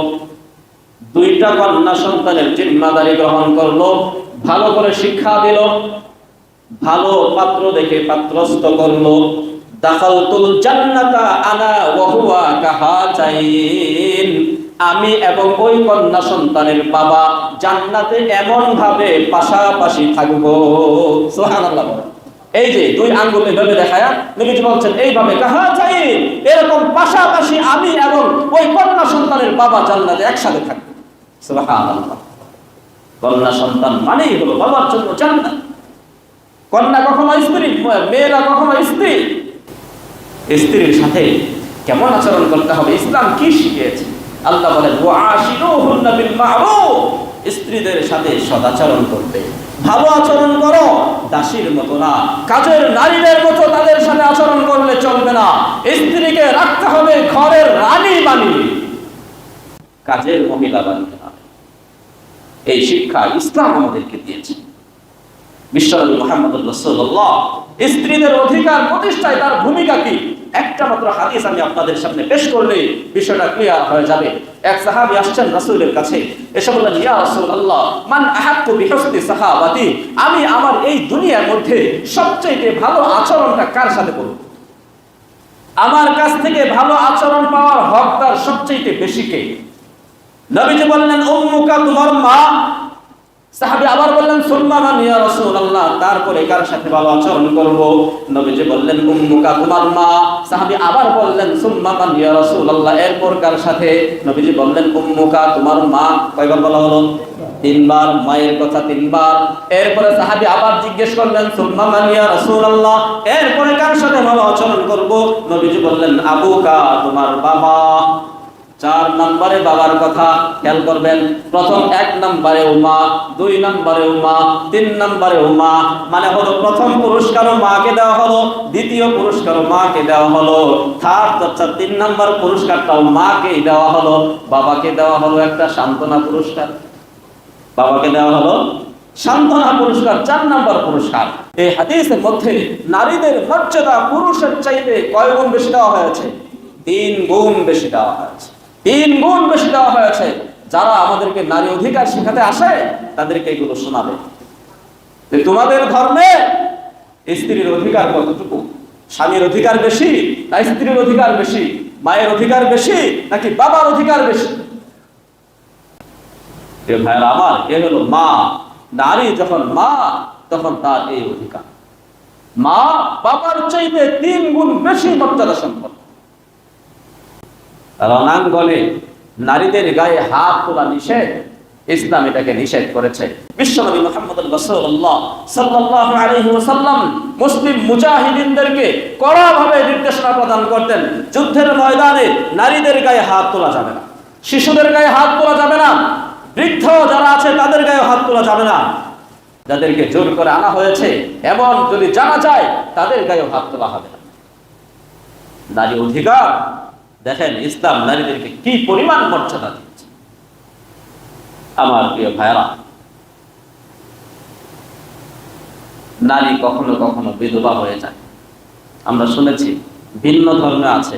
A: 2টা কন্যা সন্তানের জিম্মাদারি গ্রহণ করলো, ভালো করে শিক্ষা দিল, ভালো পাত্র দেখে পাত্রস্থ করলো, দাখালতুল জান্নাতা আনা ওয়া হুয়া কাহাতাইন, আমি এবং ওই কন্যা সন্তানের বাবা জান্নাতে এমন ভাবে পাশাপাশি থাকবো। সুবহানাল্লাহ। এই যে 2 আঙ্গুল এভাবে দেখায় নবীজি বলছেন এইভাবে কাহাতাইন, এরকম পাশাপাশি আমি এবং ওই কন্যা সন্তানের বাবা জান্নাতে একসাথে থাকবো। সুবহানাল্লাহ। কন্যা সন্তান মানেই হলো বাবার জন্য জান্নাত। কন্যা কখনো স্ত্রী, মেয়েরা কখনো স্ত্রী। স্ত্রীর সাথে কেমন আচরণ করতে হবে ইসলাম কি শিখিয়েছে? আল্লাহ বলেন, ওয়াশিরুহুন্না বিল মা'রুফ, স্ত্রীদের সাথে সদাচরণ করবে, ভালো আচরণ করো, দাসীর মতো না, কাজের নারীদের মতো তাদের সাথে আচরণ করলে চলবে না। স্ত্রীকে রাখতে হবে ঘরের রানী বানিয়ে, কাজের মহিলা বানিয়ে না। এই শিক্ষা ইসলাম আমাদেরকে দিয়েছে। বিশ্বনবী মুহাম্মদুর রাসূলুল্লাহ স্ত্রীদের অধিকার প্রতিষ্ঠায় তার ভূমিকা কি, একটা মাত্র হাদিস আমি আপনাদের সামনে পেশ করলে বিষয়টা ক্লিয়ার হয়ে যাবে। এক সাহাবী আসছেন রাসূলের কাছে, এসে বললেন, ইয়া রাসূলুল্লাহ, মান আহাক্কু বিহুসনি সাহাবাতি, আমি আমার এই দুনিয়ার মধ্যে সবচেয়ে ভালো আচরণটা কার সাথে করব? আমার কাছ থেকে ভালো আচরণ পাওয়ার হকদার সবচেয়ে বেশি কে? নবীজি বললেন, উম্মুকা, তোমার মা। সাহাবী আবার বললেন, সুম্মা মান ইয়া রাসূলুল্লাহ, তারপরে কার সাথে ভালো আচরণ করব? নবীজি বললেন, উম্মুকা, তোমার মা। সাহাবী আবার বললেন, সুম্মা মান ইয়া রাসূলুল্লাহ, এরপর কার সাথে? নবীজি বললেন, উম্মুকা, তোমার মা। কয়বার বলা হলো? 3 বার, মায়ের কথা 3 বার। এরপরে সাহাবী আবার জিজ্ঞেস করলেন, সুম্মা মান ইয়া রাসূলুল্লাহ, এরপরে কার সাথে ভালো আচরণ করব? নবীজি বললেন, আবুকা, তোমার বাবা। 4 নম্বরে বাবার কথা খেয়াল করবেন। প্রথম 1 নম্বরে মা, 2 নম্বরে মা, 3 নম্বরে মা, মানে হলো প্রথম পুরস্কারও মাকে দেওয়া হলো, দ্বিতীয় পুরস্কারও মাকে দেওয়া হলো, 3 নম্বর পুরস্কারটাও মাকেই দেওয়া হলো। বাবাকে দেওয়া হলো একটা সান্ত্বনা পুরস্কার, বাবাকে দেওয়া হলো সান্ত্বনা পুরস্কার, 4 নম্বর পুরস্কার। এই হাদিসের মধ্যে নারীদের মর্যাদা পুরুষের চাইতে কয় গুণ বেশি দেওয়া হয়েছে? 3 গুণ বেশি দেওয়া হয়েছে। 3 গুণ বেশি দেওয়া হয়েছে। যারা আমাদেরকে নারী অধিকার শেখাতে আসে তাদেরকে এগুলো শোনাবে যে তোমাদের ধর্মে স্ত্রীর অধিকার কতটুকু, স্বামীর অধিকার বেশি না স্ত্রীর অধিকার বেশি? মায়ের অধিকার বেশি নাকি বাবার অধিকার বেশি? এ ভাইয়ের আমার, এ হলো মা। নারী যখন মা তখন তার এই অধিকার। মা বাবার চাইতে 3 গুণ বেশি মর্যাদা সম্পন্ন। রণাঙ্গনে নারীদের গায়ে হাত তোলা নিষেধ, ইসলাম এটাকে নিষেধ করেছে। বিশ্বনবী মুহাম্মদ রাসূলুল্লাহ সাল্লাল্লাহু আলাইহি ওয়াসাল্লাম মুসলিম মুজাহিদিনদেরকে কড়াভাবে নির্দেশনা প্রদান করতেন, যুদ্ধের ময়দানে নারীদের গায়ে হাত তোলা যাবে না, শিশুদের গায়ে হাত তোলা যাবে না, বৃদ্ধ যারা আছে তাদের গায়ে হাত তোলা যাবে না, যাদেরকে জোর করে আনা হয়েছে এমন যদি জানা যায় তাদের গায়ে হাত তোলা হবে না। নারী অধিকার দেখেন ইসলাম নারীদেরকে কি পরিমাণ মর্যাদা দিচ্ছে। আমার প্রিয় ভাইরা, নারী কখনো কখনো বিধবা হয়ে যায়। আমরা শুনেছি ভিন্ন ধর্মে আছে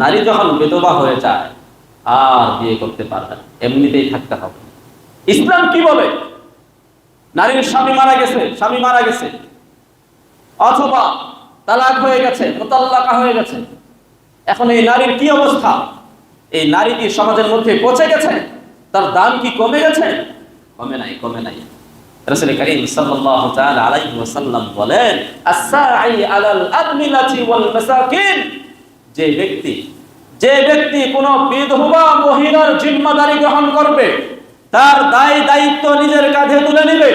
A: নারী যখন বিধবা হয়ে যায় আর বিয়ে করতে পারবে না, এমনিতেই থাকতে হবে। ইসলাম কি বলে? নারীর স্বামী মারা গেছে অথবা তালাক হয়ে গেছে, মুতাল্লাকা হয়ে গেছে, এখন এই নারীর কি অবস্থা? এই নারী কি সমাজের মধ্যে পচে গেছে? তার দাম কি কমে গেছে? কমে নাই। রাসূল করিম সাল্লাল্লাহু তাআলা আলাইহি ওয়াসাল্লাম বলেন, as-sa'i 'alal admilati wal masakin, যে ব্যক্তি কোন বিধবা মহিলার জিম্মাদারি গ্রহণ করবে, তার দায়িত্ব নিজের কাঁধে তুলে নেবে,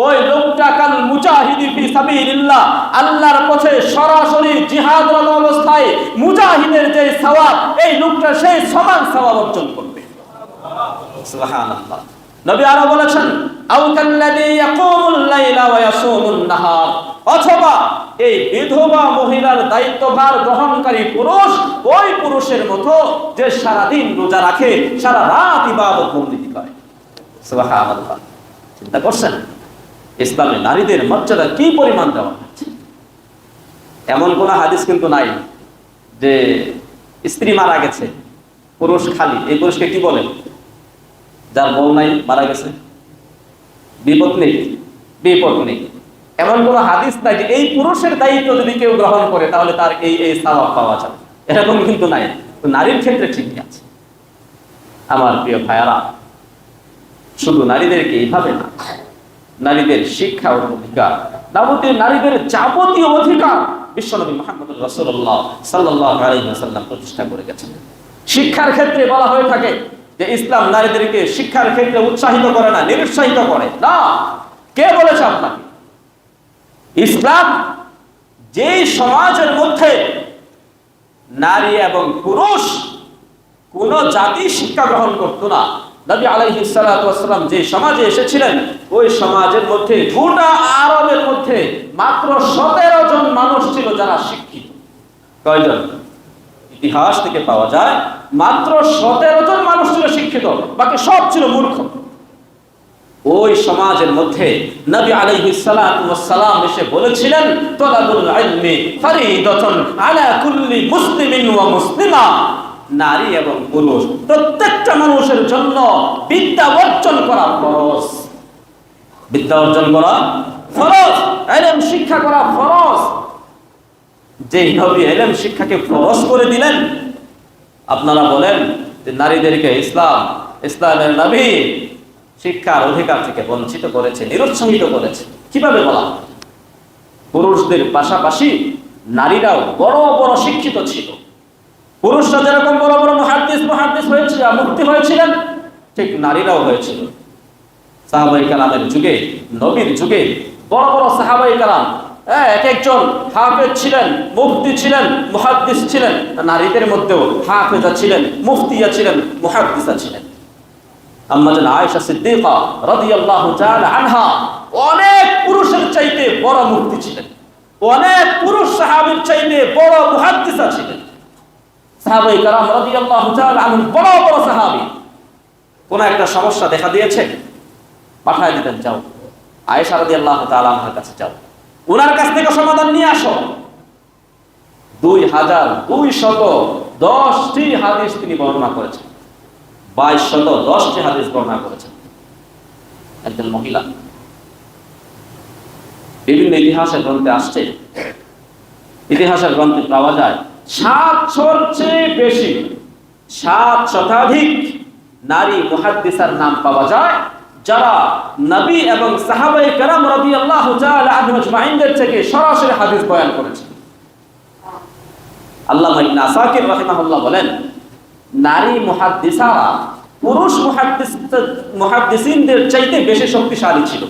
A: ওই লোকটা কাল মুজাহিদি ফি সাবিলিল্লাহ, আল্লাহর পথে সরাসরি জিহাদরত অবস্থায় মুজাহিদের যে সওয়াব, এই লোকটা সেই সমান সওয়াব অর্জন করবে। সুবহানাল্লাহ। নবী আরো বলেছেন, আও কাল্লাযী ইয়াকুমুল লাইলা ওয়া ইয়াসুমুন নাহার, অথবা এই বিধবা মহিলার দায়িত্বভার গ্রহণকারী পুরুষ ওই পুরুষের মতো যে সারা দিন রোজা রাখে, সারা রাত ইবাদত বন্দেগী করে। সুবহানাল্লাহ। চিন্তা করছেন ইসলামে নারীদের মর্যাদা কি পরিমাণ দেওয়া হচ্ছে? এমন কোন হাদিস কিন্তু নাই যে স্ত্রী মারা গেছে পুরুষ খালি, এই পুরুষকে কি বলে? যার বউ নাই, মারা গেছে, বিপত্নী। এমন কোন হাদিস নাই যে এই পুরুষের দায়িত্ব যদি কেউ গ্রহণ করে তাহলে তার এই সওয়াব পাওয়া যাবে, এরকম কিন্তু নাই। নারীর ক্ষেত্রে ঠিকই আছে। আমার প্রিয় ভাইয়ারা, শুধু নারীদেরকে এইভাবে না, নারীদের শিক্ষা ও অধিকার, নারীদের যাবতীয় অধিকার বিশ্বনবী মুহাম্মদ রাসূলুল্লাহ সাল্লাল্লাহু আলাইহি ওয়াসাল্লাম প্রতিষ্ঠা করে গেছেন। শিক্ষার ক্ষেত্রে বলা হয়ে থাকে যে ইসলাম নারীদেরকে শিক্ষার ক্ষেত্রে উৎসাহিত করে না, নিরুৎসাহিত করে না। কে বলেছে আপনাকে? ইসলাম যেই সমাজের মধ্যে নারী এবং পুরুষ কোন জাতি শিক্ষা গ্রহণ করত না, নবী আলাইহিস সালাতু ওয়াস সালাম যে সমাজে এসেছিলেন ওই সমাজের মধ্যে গোটা আরবের মধ্যে মাত্র 17 জন মানুষ ছিল যারা শিক্ষিত। কয়জন? ইতিহাস থেকে পাওয়া যায় মাত্র 17 জন মানুষ ছিল শিক্ষিত, বাকি সব ছিল মূর্খ। ওই সমাজের মধ্যে নবী আলাইহিস সালাতু ওয়াস সালাম এসে বলেছিলেন, তালাবুল ইলমি ফরিদাতুন আলা কুল্লি মুসলিমিন ওয়া মুসলিমা, নারী এবং পুরুষ প্রত্যেকটা মানুষের জন্য বিদ্যা অর্জন করা ফরজ। বিদ্যা অর্জন করা ফরজ, ইলম শিক্ষা করা ফরজ। যে নবী ইলম শিক্ষাকে ফরজ করে দিলেন, আপনারা বলেন যে নারীদেরকে ইসলামের নবী শিক্ষার অধিকার থেকে বঞ্চিত করেছে, নিরুৎসাহিত করেছে। কিভাবে বলা? পুরুষদের পাশাপাশি নারীরাও বড় বড় শিক্ষিত ছিল। পুরুষরা যেরকম বড় বড় মুহাদ্দিস হয়েছিল, মুফতি হয়েছিলেন, ঠিক নারীরাও হয়েছিল। সাহাবায়ে কেরামের যুগে, নবীর যুগে বড় বড় সাহাবায়ে কেরাম এক একজন হাফেজ ছিলেন, মুফতি ছিলেন, মুহাদ্দিস ছিলেন। নারীদের মধ্যেও হাফেজা ছিলেন, মুফতিয়া ছিলেন, মুহাদ্দিসা ছিলেন। আম্মা জান আয়েশা সিদ্দিকা রাদিয়াল্লাহু তাআলা আনহা অনেক পুরুষের চাইতে বড় মুফতি ছিলেন, অনেক পুরুষ সাহাবীর চাইতে বড় মুহাদ্দিসা ছিলেন। সাহাবায়ে কেরাম রাদিয়াল্লাহু তাআলা আনহুম বড় বড় সাহাবী। কোন একটা সমস্যা দেখা দিয়েছে, পাঠায় দিতেন, যাও আয়েশা রাদিয়াল্লাহু তাআলা আনহার কাছে যাও, ওনার কাছ থেকে সমাধান নিয়ে আসো। 2210টি হাদিস তিনি বর্ণনা করেছেন, 2210টি হাদিস বর্ণনা করেছেন। একজন মহিলা, বিভিন্ন ইতিহাসের গ্রন্থে আসছে, ইতিহাসের গ্রন্থে পাওয়া যায় 700-র চেয়ে বেশি, 7 শতাধিক নারী মুহাদ্দিসার নাম পাওয়া যায় যারা নবী এবং সাহাবায়ে কেরাম রাদিয়াল্লাহু তাআলা আনহুম আজমাইনদের থেকে সরাসরি হাদিস বয়ান করেছেন। আল্লামা ইবনে আসাকির রাহিমাহুল্লাহ বলেন, নারী মুহাদ্দিসারা পুরুষ মুহাদ্দিসিনদের চাইতে বেশি শক্তিশালী ছিল।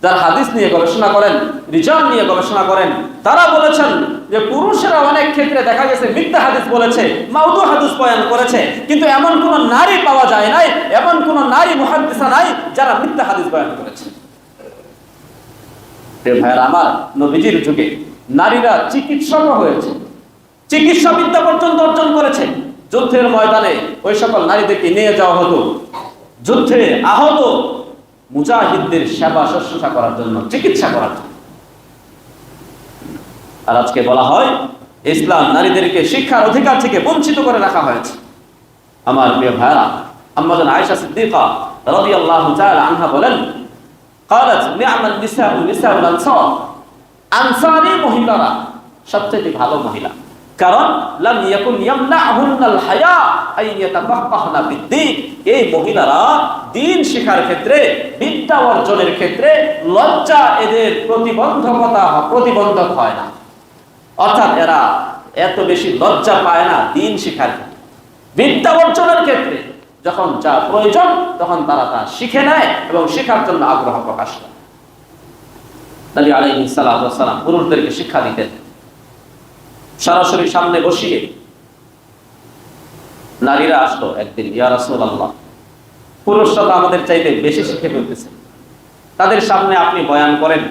A: যারা হাদিস নিয়ে গবেষণা করেন, রিজাল নিয়ে গবেষণা করেন, তারা বলেছেন যে পুরুষেরা অনেক ক্ষেত্রে দেখা গেছে মিথ্যা হাদিস বলেছে, মাউদু হাদিস বয়ান করেছে, কিন্তু এমন কোন নারী পাওয়া যায় নাই, এমন কোন নারী মুহাদ্দিসা নাই যারা মিথ্যা হাদিস বয়ান করেছে। ভাইয়েরা আমার, নবীজির যুগে নারীরা চিকিৎসকও হয়েছে, চিকিৎসা বিদ্যা পর্যন্ত অর্জন করেছে। যুদ্ধের ময়দানে ওই সকল নারীদেরকে নিয়ে যাওয়া হতো, যুদ্ধে আহত মুজাহিদদের সেবা শুশ্রূষা করার জন্য, চিকিৎসা করার জন্য। আর আজকে বলা হয় ইসলাম নারীদেরকে শিক্ষার অধিকার থেকে বঞ্চিত করে রাখা হয়েছে। আমার প্রিয় ভাইরা, আম্মা জান আয়েশা সিদ্দিকা রাদিয়াল্লাহু তাআলা আনহা বলেন, قالت نعم النساء نساء الانصار, আনসারী মহিলারা সবচেয়ে ভালো মহিলা, কারণ লাম ইয়াকুন ইয়ামনাহুন্নাল হায়া আই ইয়াতাফাক্কাহনা বিদ্দীন। এই মহিলারা দ্বীন শিক্ষার ক্ষেত্রে, বিদ্যা অর্জনের ক্ষেত্রে লজ্জা এদের প্রতিবন্ধক হয় না। অর্থাৎ এরা এত বেশি লজ্জা পায় না দ্বীন শিক্ষার ক্ষেত্রে। বিদ্যা অর্জনের ক্ষেত্রে যখন যা প্রয়োজন তখন তারা তা শিখে নেয় এবং শেখার জন্য আগ্রহ প্রকাশ করে। নবী আলাইহিস সালাতু ওয়াস সালাম পুরুষদেরকে শিক্ষা দিতেন, সরাসরি সামনে বসিয়ে। নারীরা আসতো একদিন, ইয়া রাসূলুল্লাহ, পুরুষরা তো আমাদের চাইতে বেশি শিখে ফেলতেছে, তাদের সামনে আপনি বয়ান করেন,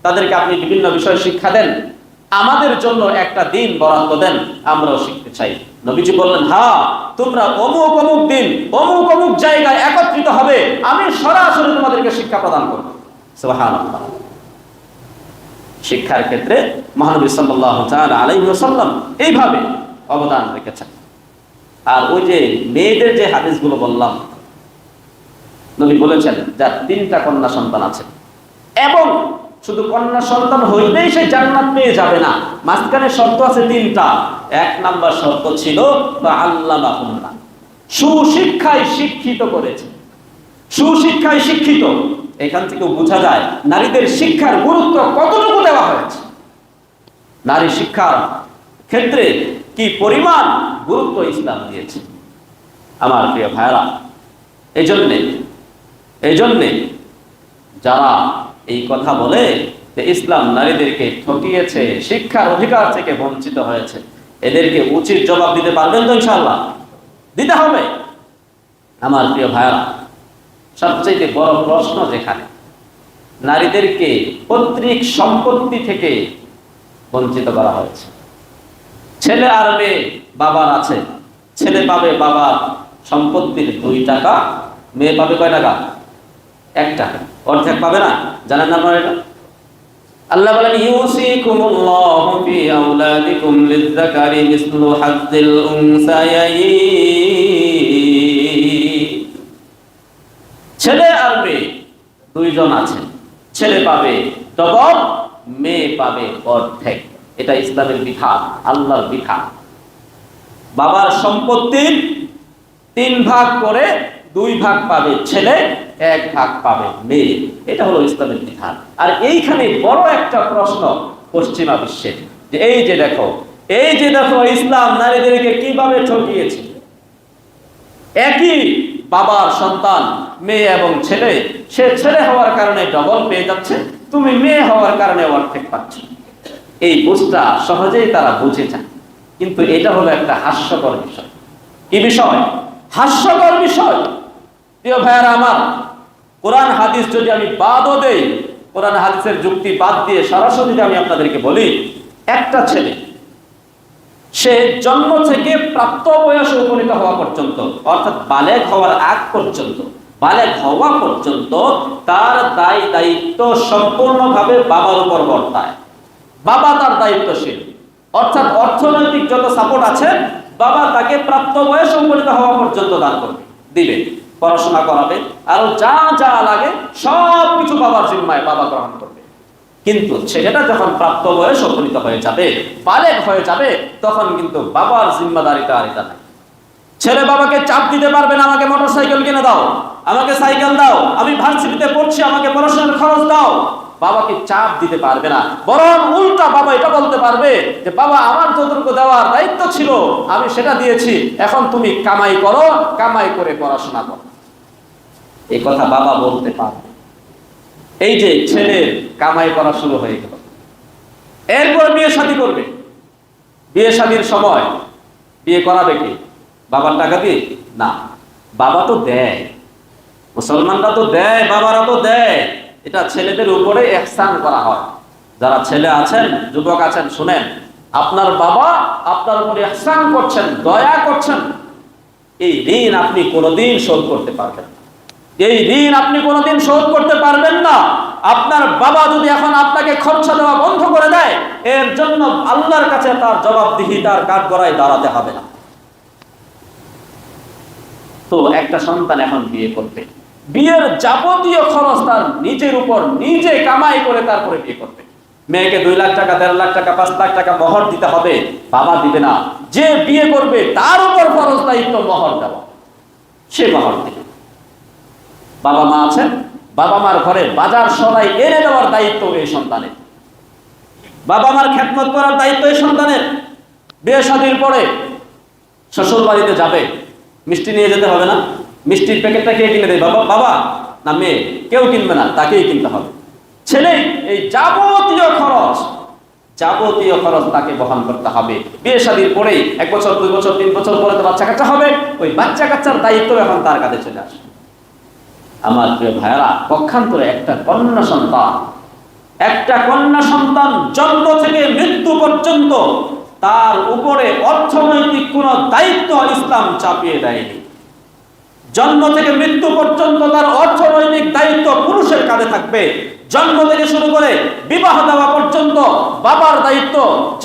A: তাদেরকে আপনি বিভিন্ন বিষয় শিক্ষা দেন, আমাদের জন্য একটা দিন বরাদ্দ দেন, আমরাও শিখতে চাই। নবীজি বললেন, হ্যাঁ, তোমরা অমুক অমুক দিন অমুক অমুক জায়গায় একত্রিত হবে, আমি সরাসরি তোমাদেরকে শিক্ষা প্রদান করব। সুবহানাল্লাহ। শিক্ষার ক্ষেত্রে মহানবী সাল্লাল্লাহু তাআলা আলাইহি ওয়াসাল্লাম এইভাবে অবদান রেখেছেন। আর ওই যে মেয়েদের যে হাদিসগুলো বললাম, নবী বলেছেন যার 3টা কন্যা সন্তান আছে, এবং শুধু কন্যা সন্তান হইলেই সে জান্নাত পেয়ে যাবে না, মাঝখানে শর্ত আছে 3টা। 1 নাম্বার শর্ত ছিল আল্লামাহুন্না, সুশিক্ষায় শিক্ষিত করেছে। সুশিক্ষায় শিক্ষিত, এখান থেকে বোঝা যায় নারীদের শিক্ষার গুরুত্ব কতটুকু দেওয়া হয়েছে, নারী শিক্ষার ক্ষেত্রে কি পরিমাণ গুরুত্ব ইসলাম দিয়েছে। আমার প্রিয় ভাইরা, এই জন্যে যারা এই কথা বলে যে ইসলাম নারীদেরকে ঠকিয়েছে, শিক্ষার অধিকার থেকে বঞ্চিত হয়েছে, এদেরকে উচিত জবাব দিতে পারবেন তো? ইনশাআল্লাহ দিতে হবে। আমার প্রিয় ভাইরা, সবচেয়ে বড় প্রশ্ন যেখানে নারীদেরকে পৈতৃক সম্পত্তি থেকে বঞ্চিত করা হয়েছে। ছেলে আর মেয়ে বাবার আছে, ছেলে পাবে বাবার সম্পত্তির 2 টাকা, মেয়ে পাবে কয় টাকা? 1 টাকা, অর্ধেক পাবে না। জানেন না আপনারা এটা? আল্লাহ বলেন, ইউসিকুমুল্লাহু ফি আওলাদিকুম লিয-যাকারি মিসলু হাযযিল উনসায়াইন। ছেলে আর মেয়ে 2 জন আছে, ছেলে পাবে ডবল, মেয়ে পাবে অর্ধেক। এটা ইসলামের বিধান, আল্লাহর বিধান। বাবার সম্পত্তির 3 ভাগ করে 2 ভাগ পাবে ছেলে, 1 ভাগ পাবে মেয়ে। এটা হলো ইসলামের বিধান। আর এইখানে বড় একটা প্রশ্ন পশ্চিমা বিশ্বের, যে এই যে দেখো ইসলাম নারীদেরকে কিভাবে ঠকিয়েছে। একই বাবার সন্তান, মেয়ে এবং ছেলে, সে ছেলে হওয়ার কারণে ডবল পেয়ে যাচ্ছে, তুমি মেয়ে হওয়ার কারণে অর্ধেক পাচ্ছ। এই বুঝটা সহজেই তারা বুঝে যায়, কিন্তু এটা হলো একটা হাস্যকর বিষয়। কি বিষয়? হাস্যকর বিষয়। প্রিয় ভাইয়ারা আমার, কোরআন হাদিস যদি আমি বাদও দেই, কোরআন হাদিসের যুক্তি বাদ দিয়ে সরাসরি আমি আপনাদেরকে বলি, একটা ছেলে সে জন্ম থেকে প্রাপ্ত বয়সে উপনীত হওয়া পর্যন্ত, অর্থাৎ বালেগ হওয়ার আগ পর্যন্ত, বালেগ হওয়া পর্যন্ত তার দায়িত্ব সম্পূর্ণভাবে বাবার উপর বর্তায়। বাবা তার দায়িত্বশীল, অর্থাৎ অর্থনৈতিক যত সাপোর্ট আছে বাবা তাকে প্রাপ্ত বয়সে উপনীত হওয়া পর্যন্ত দান করবে, দিবে, পড়াশোনা করাবে, আর যা যা লাগে সব কিছু বাবার জিম্মায় বাবা গ্রহণ করবে। কিন্তু ছেলেটা যখন প্রাপ্ত বয়স উপনীত হয়ে যাবে, বালেগ হয়ে যাবে, তখন কিন্তু বাবার জিম্মাদারিটা আর এটা নাই। ছেলে বাবাকে চাপ দিতে পারবে না, আমাকে মোটরসাইকেল কিনে দাও, আমাকে সাইকেল দাও, আমি ভার্সিটিতে পড়ছি, আমাকে পড়াশোনার খরচ দাও। বাবাকে চাপ দিতে পারবে না, বরং উল্টা বাবা এটা বলতে পারবে যে বাবা আমার যতটুকু দেওয়ার দায়িত্ব ছিল আমি সেটা দিয়েছি, এখন তুমি কামাই করো, কামাই করে পড়াশোনা করো। এই কথা বাবা বলতে পারবে। এই যে ছেলের কামাই করা শুরু হয়ে গেল, এরপর বিয়ে শাদী করবে। বিয়ে শাদীর সময় বিয়ে করাবে কি? বাবার টাকা দিয়ে না, বাবা তো দেয়, মুসলমানরা তো দেয়, বাবারা তো দেয়। এটা ছেলেদের উপরে ইহসান করা হয়। যারা ছেলে আছেন, যুবক আছেন, শুনেন, আপনার বাবা আপনার উপরে ইহসান করছেন, দয়া করছেন। এই ঋণ আপনি কোনোদিন শোধ করতে পারবেন না, এই ঋণ আপনি কোনোদিন শোধ করতে পারবেন না। আপনার বাবা যদি এখন আপনাকে খরচা দেওয়া বন্ধ করে দেয়, এর জন্য আল্লাহর কাছে তার জবাবদিহিতার কাঠগড়ায় দাঁড়াতে হবে না। তো একটা সন্তান এখন বিয়ে করবে, বিয়ের যাবতীয় খরচ তার নিজের উপর, নিজে কামাই করে তারপরে বিয়ে করবে। মেয়েকে 2 লাখ টাকা, 1.5 লাখ টাকা, 5 লাখ টাকা মহর দিতে হবে, বাবা দিবে না। যে বিয়ে করবে তার উপর ফরজ দায়িত্ব মহর দেওয়া, সে মহর দিবে। বাবা মা আছেন, বাবা মার ঘরে বাজার সদাই এনে দেওয়ার দায়িত্ব এই সন্তানের, বাবা মার খেদমত করার দায়িত্ব এই সন্তানের। বিয়ে শাদীর পরে শ্বশুর বাড়িতে যাবে, মিষ্টি নিয়ে যেতে হবে না? মিষ্টির প্যাকেটটা কে কিনে দেয়? বাবা, বাবা না মেয়ে? কেউ কিনবে না, তাকেই কিনতে হবে। ছেলে এই যাবতীয় খরচ তাকে বহন করতে হবে। বিয়ে শাদীর পরেই 1 বছর, 2 বছর, 3 বছর পরে তো বাচ্চা কাচ্চা হবে, ওই বাচ্চা কাচ্চার দায়িত্ব এখন তার কাছে চলে আসে। আমার প্রিয় ভাইয়েরা, পক্ষান্তরে একটা কন্যা সন্তান জন্ম থেকে মৃত্যু পর্যন্ত তার উপরে অর্থনৈতিক কোনো দায়িত্ব ইসলাম চাপিয়ে দেয়নি। জন্ম থেকে মৃত্যু পর্যন্ত তার অর্থনৈতিক দায়িত্ব পুরুষের কাঁধে থাকবে। জন্ম থেকে শুরু করে বিবাহ দেওয়া পর্যন্ত বাবার দায়িত্ব,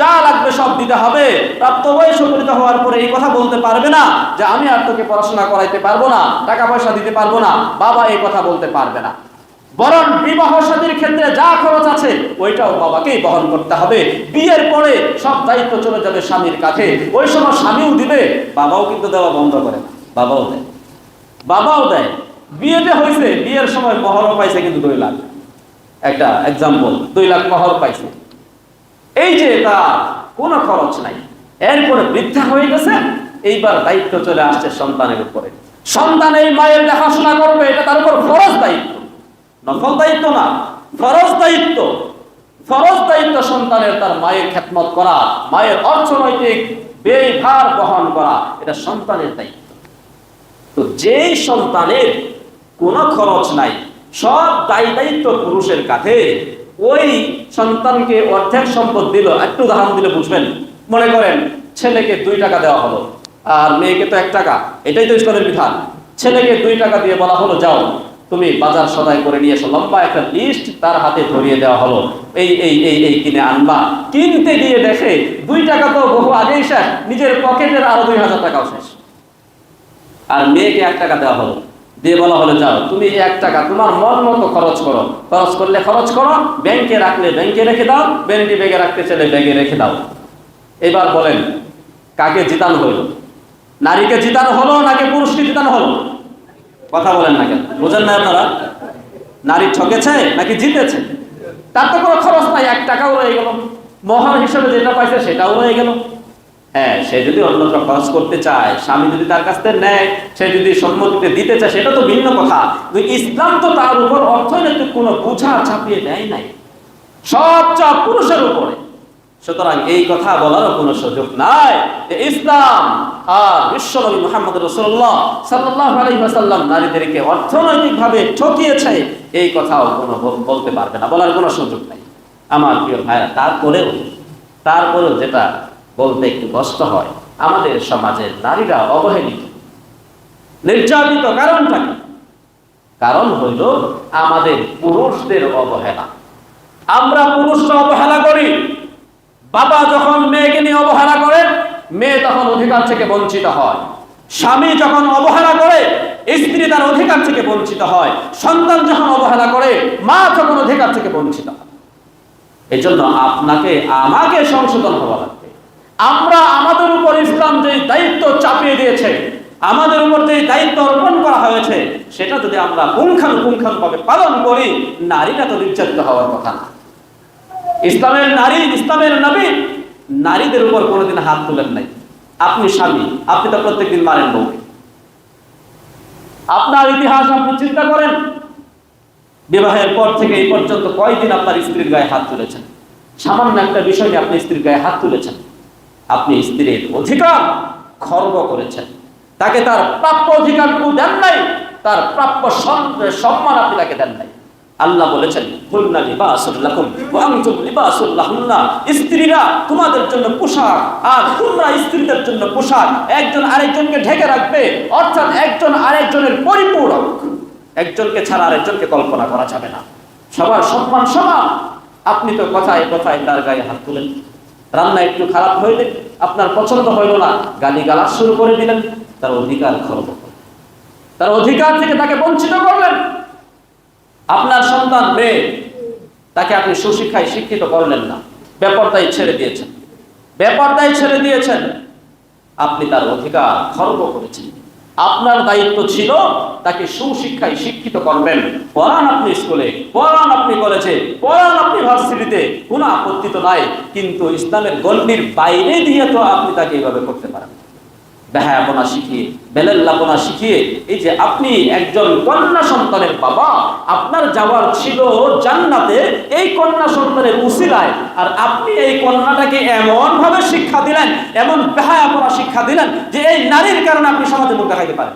A: যা লাগবে সব দিতে হবে। প্রাপ্ত বয়স উপনীত হওয়ার পরে এই কথা বলতে পারবে না যে আমি আর তোকে পড়াশোনা করাইতে পারবো না, টাকা পয়সা দিতে পারবো না, বাবা এই কথা বলতে পারবে না। বরং বিবাহ শাদীর ক্ষেত্রে যা খরচ আছে ওইটাও বাবাকেই বহন করতে হবে। বিয়ের পরে সব দায়িত্ব চলে যাবে স্বামীর কাছে, ওই সময় স্বামীও দিবে, বাবাও কিন্তু দেওয়া বন্ধ করে না, বাবাও দেয়। বিয়েতে হয়েছে, বিয়ের সময় মহরও পাইছে কিন্তু 2 লাখ, একটা এক্সাম্পল, 2 লাখ মহর পাইছে। এই যে তার কোনো খরচ নাই। এরপরে বৃদ্ধা হয়ে গেছে, এইবার দায়িত্ব চলে আসছে সন্তানের উপরে। সন্তান এই মায়ের দেখাশোনা করবে, এটা তার উপর ফরজ দায়িত্ব, নফল দায়িত্ব না, ফরজ দায়িত্ব। ফরজ দায়িত্ব সন্তানের তার মায়ের খেদমত করা, মায়ের অর্থনৈতিক ব্যয়ভার বহন করা, এটা সন্তানের দায়িত্ব। তো যেই সন্তানের কোনো খরচ নাই, সব দায়িত্ব পুরুষের কাঁধে, ওই সন্তানকে অর্ধেক সম্পদ দিল। একটু উদাহরণ দিলে বুঝবেন। মনে করেন ছেলেকে 2 টাকা দেওয়া হলো আর মেয়েকে তো 1 টাকা, এটাই তো ইসলামের বিধান। ছেলেকে 2 টাকা দিয়ে বলা হলো যাও তুমি বাজার সদাই করে নিয়ে এসো, লম্বা একটা লিস্ট তার হাতে ধরিয়ে দেওয়া হলো, এই এই এই এই কিনে আনবা। কিনতে গিয়ে দেখে 2 টাকা তো বহু আগেই শেষ, নিজের পকেটের আরো 2000 টাকাও শেষ। আর মেয়েকে 1 টাকা দেওয়া হলো, দিয়ে বলা হলো যাও তুমি 1 টাকা তোমার মন মতো খরচ করো, খরচ করলে খরচ করো, ব্যাংকে রাখলে ব্যাংকে রেখে দাও, ব্যাংকে ব্যাগে রাখতে চাইলে ব্যাগে রেখে দাও। এবার বলেন কাকে জিতানো হলো? নারীকে জিতানো হলো নাকি পুরুষকে জিতানো হলো? কথা বলেন না কেন? বুঝেন না আপনারা? নারী ঠকেছে নাকি জিতেছে? তার তো কোনো খরচ নাই, 1 টাকাও রয়ে গেল, মহার হিসেবে যেটা পাইছে সেটাও রয়ে গেল। হ্যাঁ, সে যদি অন্যত্র খরচ করতে চায়, স্বামী যদি তার কাছ থেকে নেয়, সে যদি সম্মতিতে দিতে চায়, সেটা তো ভিন্ন কথা। ইসলাম তো তার উপর অর্থনৈতিক কোনো বোঝা চাপিয়ে দেয় নাই, সব চাপ পুরুষের উপরে। সুতরাং এই কথা বলারও কোনো সুযোগ নাই যে ইসলাম আর বিশ্বনবী মুহাম্মদ রাসূলুল্লাহ সাল্লাল্লাহু আলাইহি ওয়াসাল্লাম নারীদেরকে অর্থনৈতিকভাবে ঠকিয়েছে, এই কথাও কোনো বলতে পারবে না, বলার কোনো সুযোগ নাই। আমার প্রিয় ভাইরা, তারপরেও যেটা বলতে একটু কষ্ট হয়, আমাদের সমাজের নারীরা অবহেলিত, নির্যাতিত। কারণটা কি? কারণ হইল আমাদের পুরুষদের অবহেলা। আমরা পুরুষরা অবহেলা করি। বাবা যখন মেয়েকে নিয়ে অবহেলা করে, মেয়ে তখন অধিকার থেকে বঞ্চিত হয়। স্বামী যখন অবহেলা করে, স্ত্রী তার অধিকার থেকে বঞ্চিত হয়। সন্তান যখন অবহেলা করে, মা তখন অধিকার থেকে বঞ্চিত হয়। এই জন্য আপনাকে আমাকে সংশোধন হওয়া লাগবে। আমরা আমাদের উপর ইসলাম যে দায়িত্ব চাপিয়ে দিয়েছে, আমাদের উপর যে দায়িত্ব অর্পণ করা হয়েছে, সেটা যদি আমরা পুঙ্খানুপুঙ্খানুভাবে পালন করি, নারীরা তো নির্যাতিত হওয়ার কথা না। ইসলামের নারী, ইসলামের নবী নারীদের উপর কোনোদিন হাত তুলেন নাই। আপনি স্বামী, আপনি তো প্রত্যেকদিন মারেন বউকে। আপনার ইতিহাস আপনি চিন্তা করেন, বিবাহের পর থেকে এই পর্যন্ত কয়দিন আপনার স্ত্রীর গায়ে হাত তুলেছেন? সামান্য একটা বিষয় নিয়ে আপনি স্ত্রীর গায়ে হাত তুলেছেন। আপনি স্ত্রীর অধিকার খর্ব করেছেন, তাকে তার প্রাপ্য অধিকারটুকু দেন নাই, তার প্রাপ্য সম্মান আপনি তাকে দেন নাই। আল্লাহ বলেছেন, হুন্না লিবাসুল লাকুম ওয়া আনতুম লিবাসুল লাহুন্না, স্ত্রীরা তোমাদের জন্য পোশাক আর তোমরা স্ত্রীদের জন্য পোশাক। একজন আরেকজনকে ঢেকে রাখবে, অর্থাৎ একজন আরেকজনের পরিপূরক। একজনকে ছাড়া আরেকজনকে কল্পনা করা যাবে না। সবার সম্মান সমান। আপনি তো কথায় কথায় তার গায়ে হাত তুলেন। রান্না একটু খারাপ হইলে, আপনার পছন্দ হইল না, গালিগালাজ শুরু করে দিলেন। তার অধিকার খর্ব করলেন, তার অধিকার থেকে তাকে বঞ্চিত করলেন। আপনার সন্তান মেয়ে, তাকে আপনি সুশিক্ষায় শিক্ষিত করলেন না, বেপরদায় ছেড়ে দিয়েছেন, বেপরদায় ছেড়ে দিয়েছেন। আপনি তার অধিকার খর্ব করেছেন। আপনার দায়িত্ব ছিল তাকে সুশিক্ষায় শিক্ষিত করবেন। পড়ান আপনি স্কুলে, পড়ান আপনি কলেজে, পড়ান আপনি ভার্সিটিতে, কোনো আপত্তি তো নাই। কিন্তু ইসলামের গণ্ডির বাইরে দিয়ে তো আপনি তাকে এইভাবে করতে পারেন। বেহায়াপনা শিখিয়ে, বেলেল্লাপনা শিখিয়ে। এই যে আপনি একজন কন্যা সন্তানের বাবা, আপনার যাওয়ার ছিল জান্নাতে এই কন্যা সন্তানের উসিলায়, আর আপনি এই কন্যাটাকে এমন ভাবে শিক্ষা দিলেন, এমন বেহায়াপনা শিক্ষা দিলেন যে এই নারীর কারণে আপনি সমাজে মুখ দেখাইতে পারেন।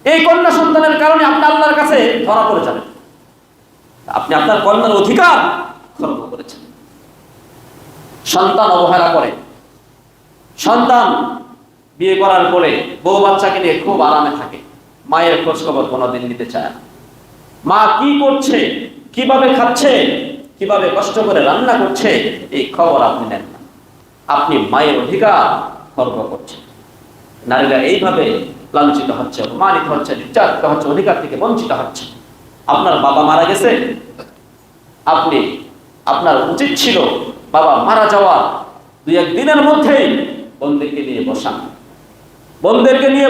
A: এই কন্যা সন্তানের কারণে আপনি আল্লাহর কাছে ধরা পড়ে যাবেন। আপনি আপনার কন্যার অধিকার খর্ব করেছেন। সন্তান অবহেলা করে, সন্তান বিয়ে করার পরে বউ বাচ্চাকে নিয়ে খুব আরামে থাকে, মায়ের খোঁজ খবর কোনোদিন নিতে চায় না। মা কি করছে, কিভাবে খাচ্ছে, কিভাবে কষ্ট করে রান্না করছে, এই খবর আপনি নেন না। আপনি মায়ের অধিকার খর্ব করছেন। নারীরা এইভাবে লাঞ্ছিত হচ্ছে, অপমানিত হচ্ছে, নির্যাতিত হচ্ছে, অধিকার থেকে বঞ্চিত হচ্ছে। আপনার বাবা মারা গেছে, আপনি, আপনার উচিত ছিল বাবা মারা যাওয়ার 2-1 দিনের মধ্যেই বোনদেরকে নিয়ে বসা, বোনদেরকে নিয়ে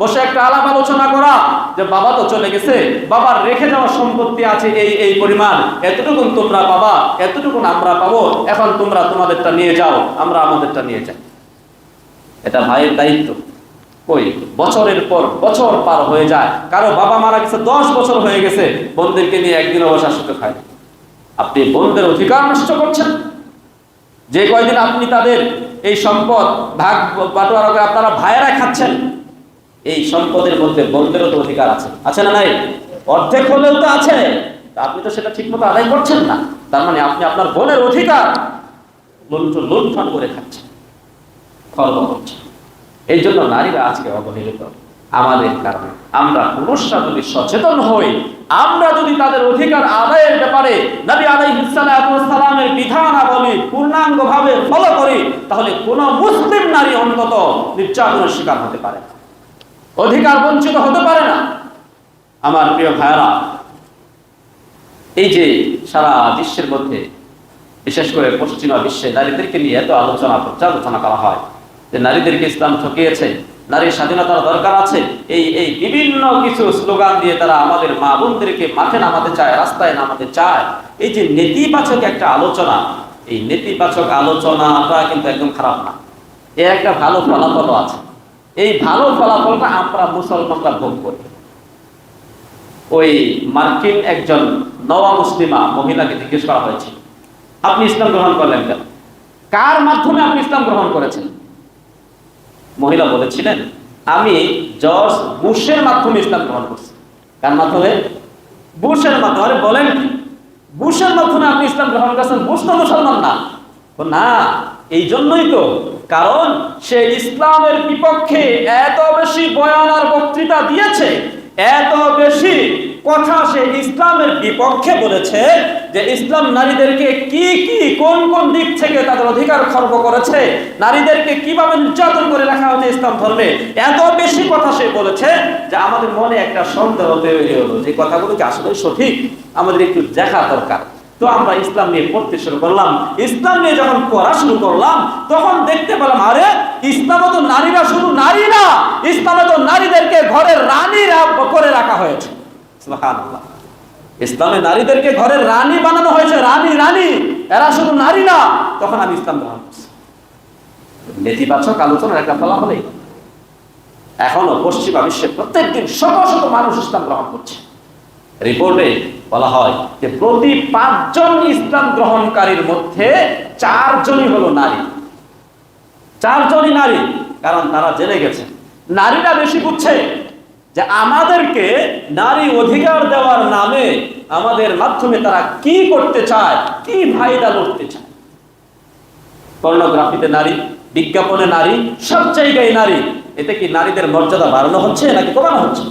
A: বসে একটা আলাপ আলোচনা করা যে বাবা তো চলে গেছে, বাবার রেখে যাওয়া সম্পত্তি আছে এই পরিমাণ, এতটুকুন তোমরা পাবা, এতটুকুন আমরা পাবো, এখন তোমরা তোমাদেরটা নিয়ে যাও, আমরা আমাদেরটা নিয়ে যাই। এটা ভাইয়ের দায়িত্ব। কই, বছরের পর বছর পার হয়ে যায়, কারো বাবা মারা গেছে 10 বছর হয়ে গেছে, বোনদেরকে নিয়ে একদিনও বসার সুযোগ হয় না। আপনি বোনদের অধিকার নষ্ট করছেন। যে কয়দিন আপনি তাদের এই সম্পদ ভাগ বাটোয়ারা করে আপনারা ভাইয়েরা খাচ্ছেন, এই সম্পদের মধ্যে বোনদেরও তো অধিকার আছে, আছে না নাই? অর্ধেক হলেও তো আছে। আপনি তো সেটা ঠিক মতো আদায় করছেন না। তার মানে আপনি আপনার বোনের অধিকার লুণ্ঠন করে খাচ্ছেন, খর্ব করছেন। এই জন্য নারীরা আজকে অবহেলিত আমাদের কারণে। আমরা পুরুষরা যদি সচেতন হই, আমরা যদি তাদের অধিকার আদায়ের ব্যাপারে নবী আলাইহিস সালামের বিধানাবলী পূর্ণাঙ্গভাবে ফলো করি, তাহলে কোন মুসলিম নারী অন্তত নির্যাতনের শিকার হতে পারে না, অধিকার বঞ্চিত হতে পারে না। আমার প্রিয় ভাইরা, এই যে সারা বিশ্বের মধ্যে, বিশেষ করে পশ্চিমা বিশ্বে নারীদেরকে নিয়ে এত আলোচনা করা হয় যে নারীদেরকে ইসলাম ঠকিয়েছে, নারীর স্বাধীনতার দরকার আছে, এই বিভিন্ন কিছু স্লোগান দিয়ে তারা আমাদের মা বোনদেরকে মাঠে নামাতে চায়, রাস্তায় নামাতে চায়। এই যে নেতিবাচক একটা আলোচনা, এই নেতিবাচক আলোচনাটা কিন্তু একদম খারাপ না, এর একটা ভালো ফলাফলও আছে। এই ভালো ফলাফলটা আমরা মুসলমানরা ভোগ করি। ওই মার্কিন একজন নওয়া মুসলিমা মহিলাকে জিজ্ঞেস করা হয়েছে, আপনি ইসলাম গ্রহণ করলেন কেন? কার মাধ্যমে আপনি ইসলাম গ্রহণ করেছেন? মহিলা বলেছিলেন, আমি জর্জ বুশের মাধ্যমে ইসলাম গ্রহণ করছি। কার মাধ্যমে? বুশের মাধ্যমে। আরে বলেন, বুশের মাধ্যমে আপনি ইসলাম গ্রহণ করেছেন? বুশ তো মুসলমান না। না, এই জন্যই তো, কারণ সে ইসলামের বিপক্ষে এত বেশি বয়ান আর বক্তৃতা দিয়েছে, এত বেশি কথা সে ইসলামের বিপক্ষে বলেছে যে ইসলাম নারীদেরকে কি কোন দিক থেকে তাদের অধিকার খর্ব করেছে, নারীদেরকে কিভাবে নির্যাতন করে রাখা হয়েছে ইসলাম ধর্মে, এত বেশি কথা সে বলেছে যে আমাদের মনে একটা সন্দেহ তৈরি হলো যে কথাগুলো কি আসলে সঠিক, আমাদের একটু দেখা দরকার। তো আমরা ইসলাম নিয়ে পড়তে শুরু করলাম। ইসলাম নিয়ে যখন পড়া শুরু করলাম তখন দেখতে পেলাম, আরে ইসলামে তো নারীরা শুধু নারী না, ইসলামে তো নারীদেরকে ঘরের রানী করে রাখা হয়েছে। সুবহানাল্লাহ, ইসলামে নারীদেরকে ঘরের রানী বানানো হয়েছে, রানী রানী, এরা শুধু নারী না। তখন আমি ইসলাম গ্রহণ করছি। নেতিবাচক আলোচনার একটা ফলাফল এখনো পশ্চিমা বিশ্বে প্রত্যেকদিন শত শত মানুষ ইসলাম গ্রহণ করছে। রিপোর্টে বলা হয় যে প্রতি 5 জন ইসলাম গ্রহণকারীর মধ্যে 4 জনই হলো নারী। 4 জনই নারী, কারণ তারা জেনে গেছে, নারীরা বেশি বুঝছে যে আমাদেরকে নারী অধিকার দেওয়ার নামে আমাদের মাধ্যমে তারা কি করতে চায়, কি ফায়দা লুটতে চায়। পর্নোগ্রাফিতে নারী, বিজ্ঞাপনে নারী, সব জায়গায় নারী। এতে কি নারীদের মর্যাদা বাড়ানো হচ্ছে নাকি কমানো হচ্ছে?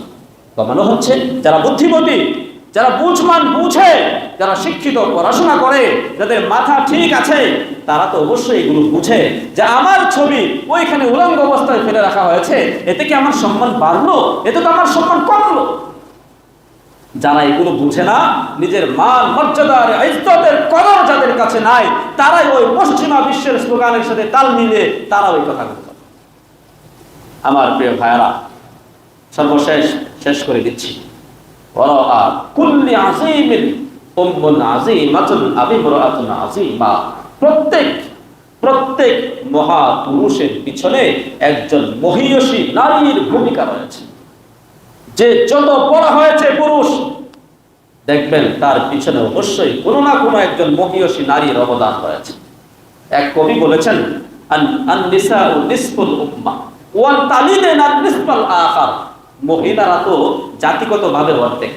A: কমানো হচ্ছে। যারা বুদ্ধিমতী, যারা বুঝমান বুঝে, যারা শিক্ষিত, পড়াশোনা করে, যাদের মাথা ঠিক আছে, তারা তো অবশ্যই এগুলো বুঝে যে আমার ছবি ওইখানে উলঙ্গ অবস্থায় ফেলে রাখা হয়েছে, এতে কি আমার সম্মান বাড়লো? এতে তো আমার সম্মান কমলো। যারা এগুলো বুঝে না, নিজের মান মর্যাদার ইজ্জতের কদর যাদের কাছে নাই, তারাই ওই পশ্চিমা বিশ্বের স্লোগানের সাথে তাল মিলিয়ে তারা ওই কথাগুলো। আমার প্রিয় ভাইয়ারা, সর্বশেষ শেষ করে দিচ্ছি। ওয়া কুল্লি আযীমিন উম্মুন আযীমাতুন আবিমরাতুন আযীমা। প্রত্যেক মহাপুরুষের পিছনে একজন মহিয়সী নারীর ভূমিকা রয়েছে। যে যত বড় হয়েছে পুরুষ, দেখবেন তার পিছনে অবশ্যই কোনো না কোনো একজন মহিয়সী নারীর অবদান রয়েছে। এক কবি বলেছেন, আন নিসাউ নিসফুল উম্মাহ ওয়াল তালিদান নিসফাল আখার। মহিলারা তো জাতিগতভাবে অর্ধেক,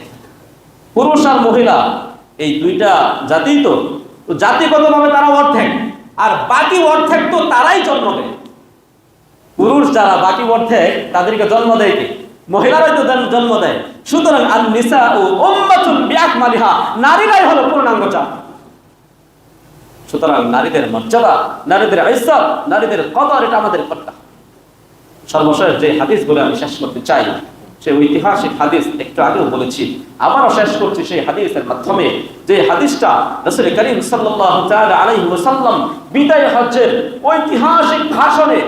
A: পুরুষ আর মহিলা এই দুইটা জাতি, তো জাতিগতভাবে তারা অর্ধেক, আর বাকি অর্ধেক তো তারাই জন্ম দেয়। পুরুষ যারা বাকি অর্ধেক, তাদেরকে জন্ম দেয় কি? মহিলারাই তো জন্ম দেয়। সুতরাং আন নিসাউ উম্মাতুন বিআকমালিহা, নারীরাই হলো পূর্ণাঙ্গ জাতি। সুতরাং নারীদের মর্যাদা, নারীদের ইজ্জত, নারীদের কদর, এটা আমাদের করতে হবে। সর্বশেষ যে হাদিসগুলো আমি শেষ করতে চাই, সেই ঐতিহাসিক হাদিস একটু আগেও বলেছি, আবারও শেষ করছি সেই হাদিসের মাধ্যমে। যে হাদিসটা রাসূল করিম সাল্লাল্লাহু তাআলা আলাইহি ওয়াসাল্লাম বিদায় হজ্জের ঐতিহাসিক ভাষণে,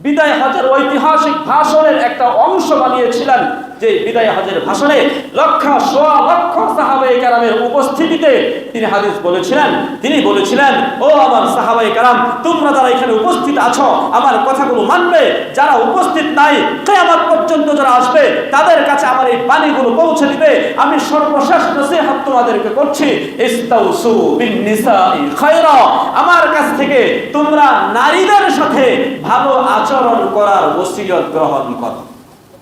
A: বিদায় হজের ঐতিহাসিক ভাষণের একটা অংশ বানিয়েছিলেন। যে বিদায় হজের ভাষণে লক্ষ সোয়া লক্ষ সাহাবায়ে কেরামের উপস্থিতিতে তিনি হাদিস বলেছিলেন। তিনি বলেছিলেন, ও আমার সাহাবায়ে কেরাম, তোমরা যারা এখানে উপস্থিত আছো আমার কথাগুলো মানবে, যারা উপস্থিত নাই কিয়ামত পর্যন্ত যারা আসবে তাদের কাছে আমার এই বাণীগুলো পৌঁছে দিবে। আমি সর্বশেষ নসিহত তোমাদেরকে করছি, ইস্তাউসু বিন নিসাই খায়রা, আমার কাছ থেকে তোমরা নারীদের সাথে ভালো আচরণ করার ওসিয়ত গ্রহণ করো।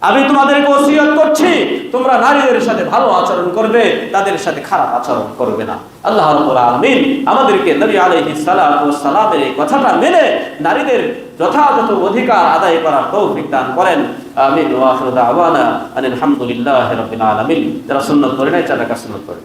A: আমি তোমাদেরকে ওসিয়ত করছি, তোমরা নারীদের সাথে ভালো আচরণ করবে, তাদের সাথে খারাপ আচরণ করবে না। আল্লাহ রাব্বুল আলামিন আমাদেরকে নবী আলাইহিস সালাতু ওয়াস সালামের এই কথাটা মেনে নারীদের যথাযথ অধিকার আদায় করার তৌফিক দান করেন। আমিন। ওয়া আখিরু দাওয়ানা আলহামদুলিল্লাহি রাব্বিল আলামিন। যারা সুন্নাত পড়ে নাই তারা সুন্নাত পড়ে।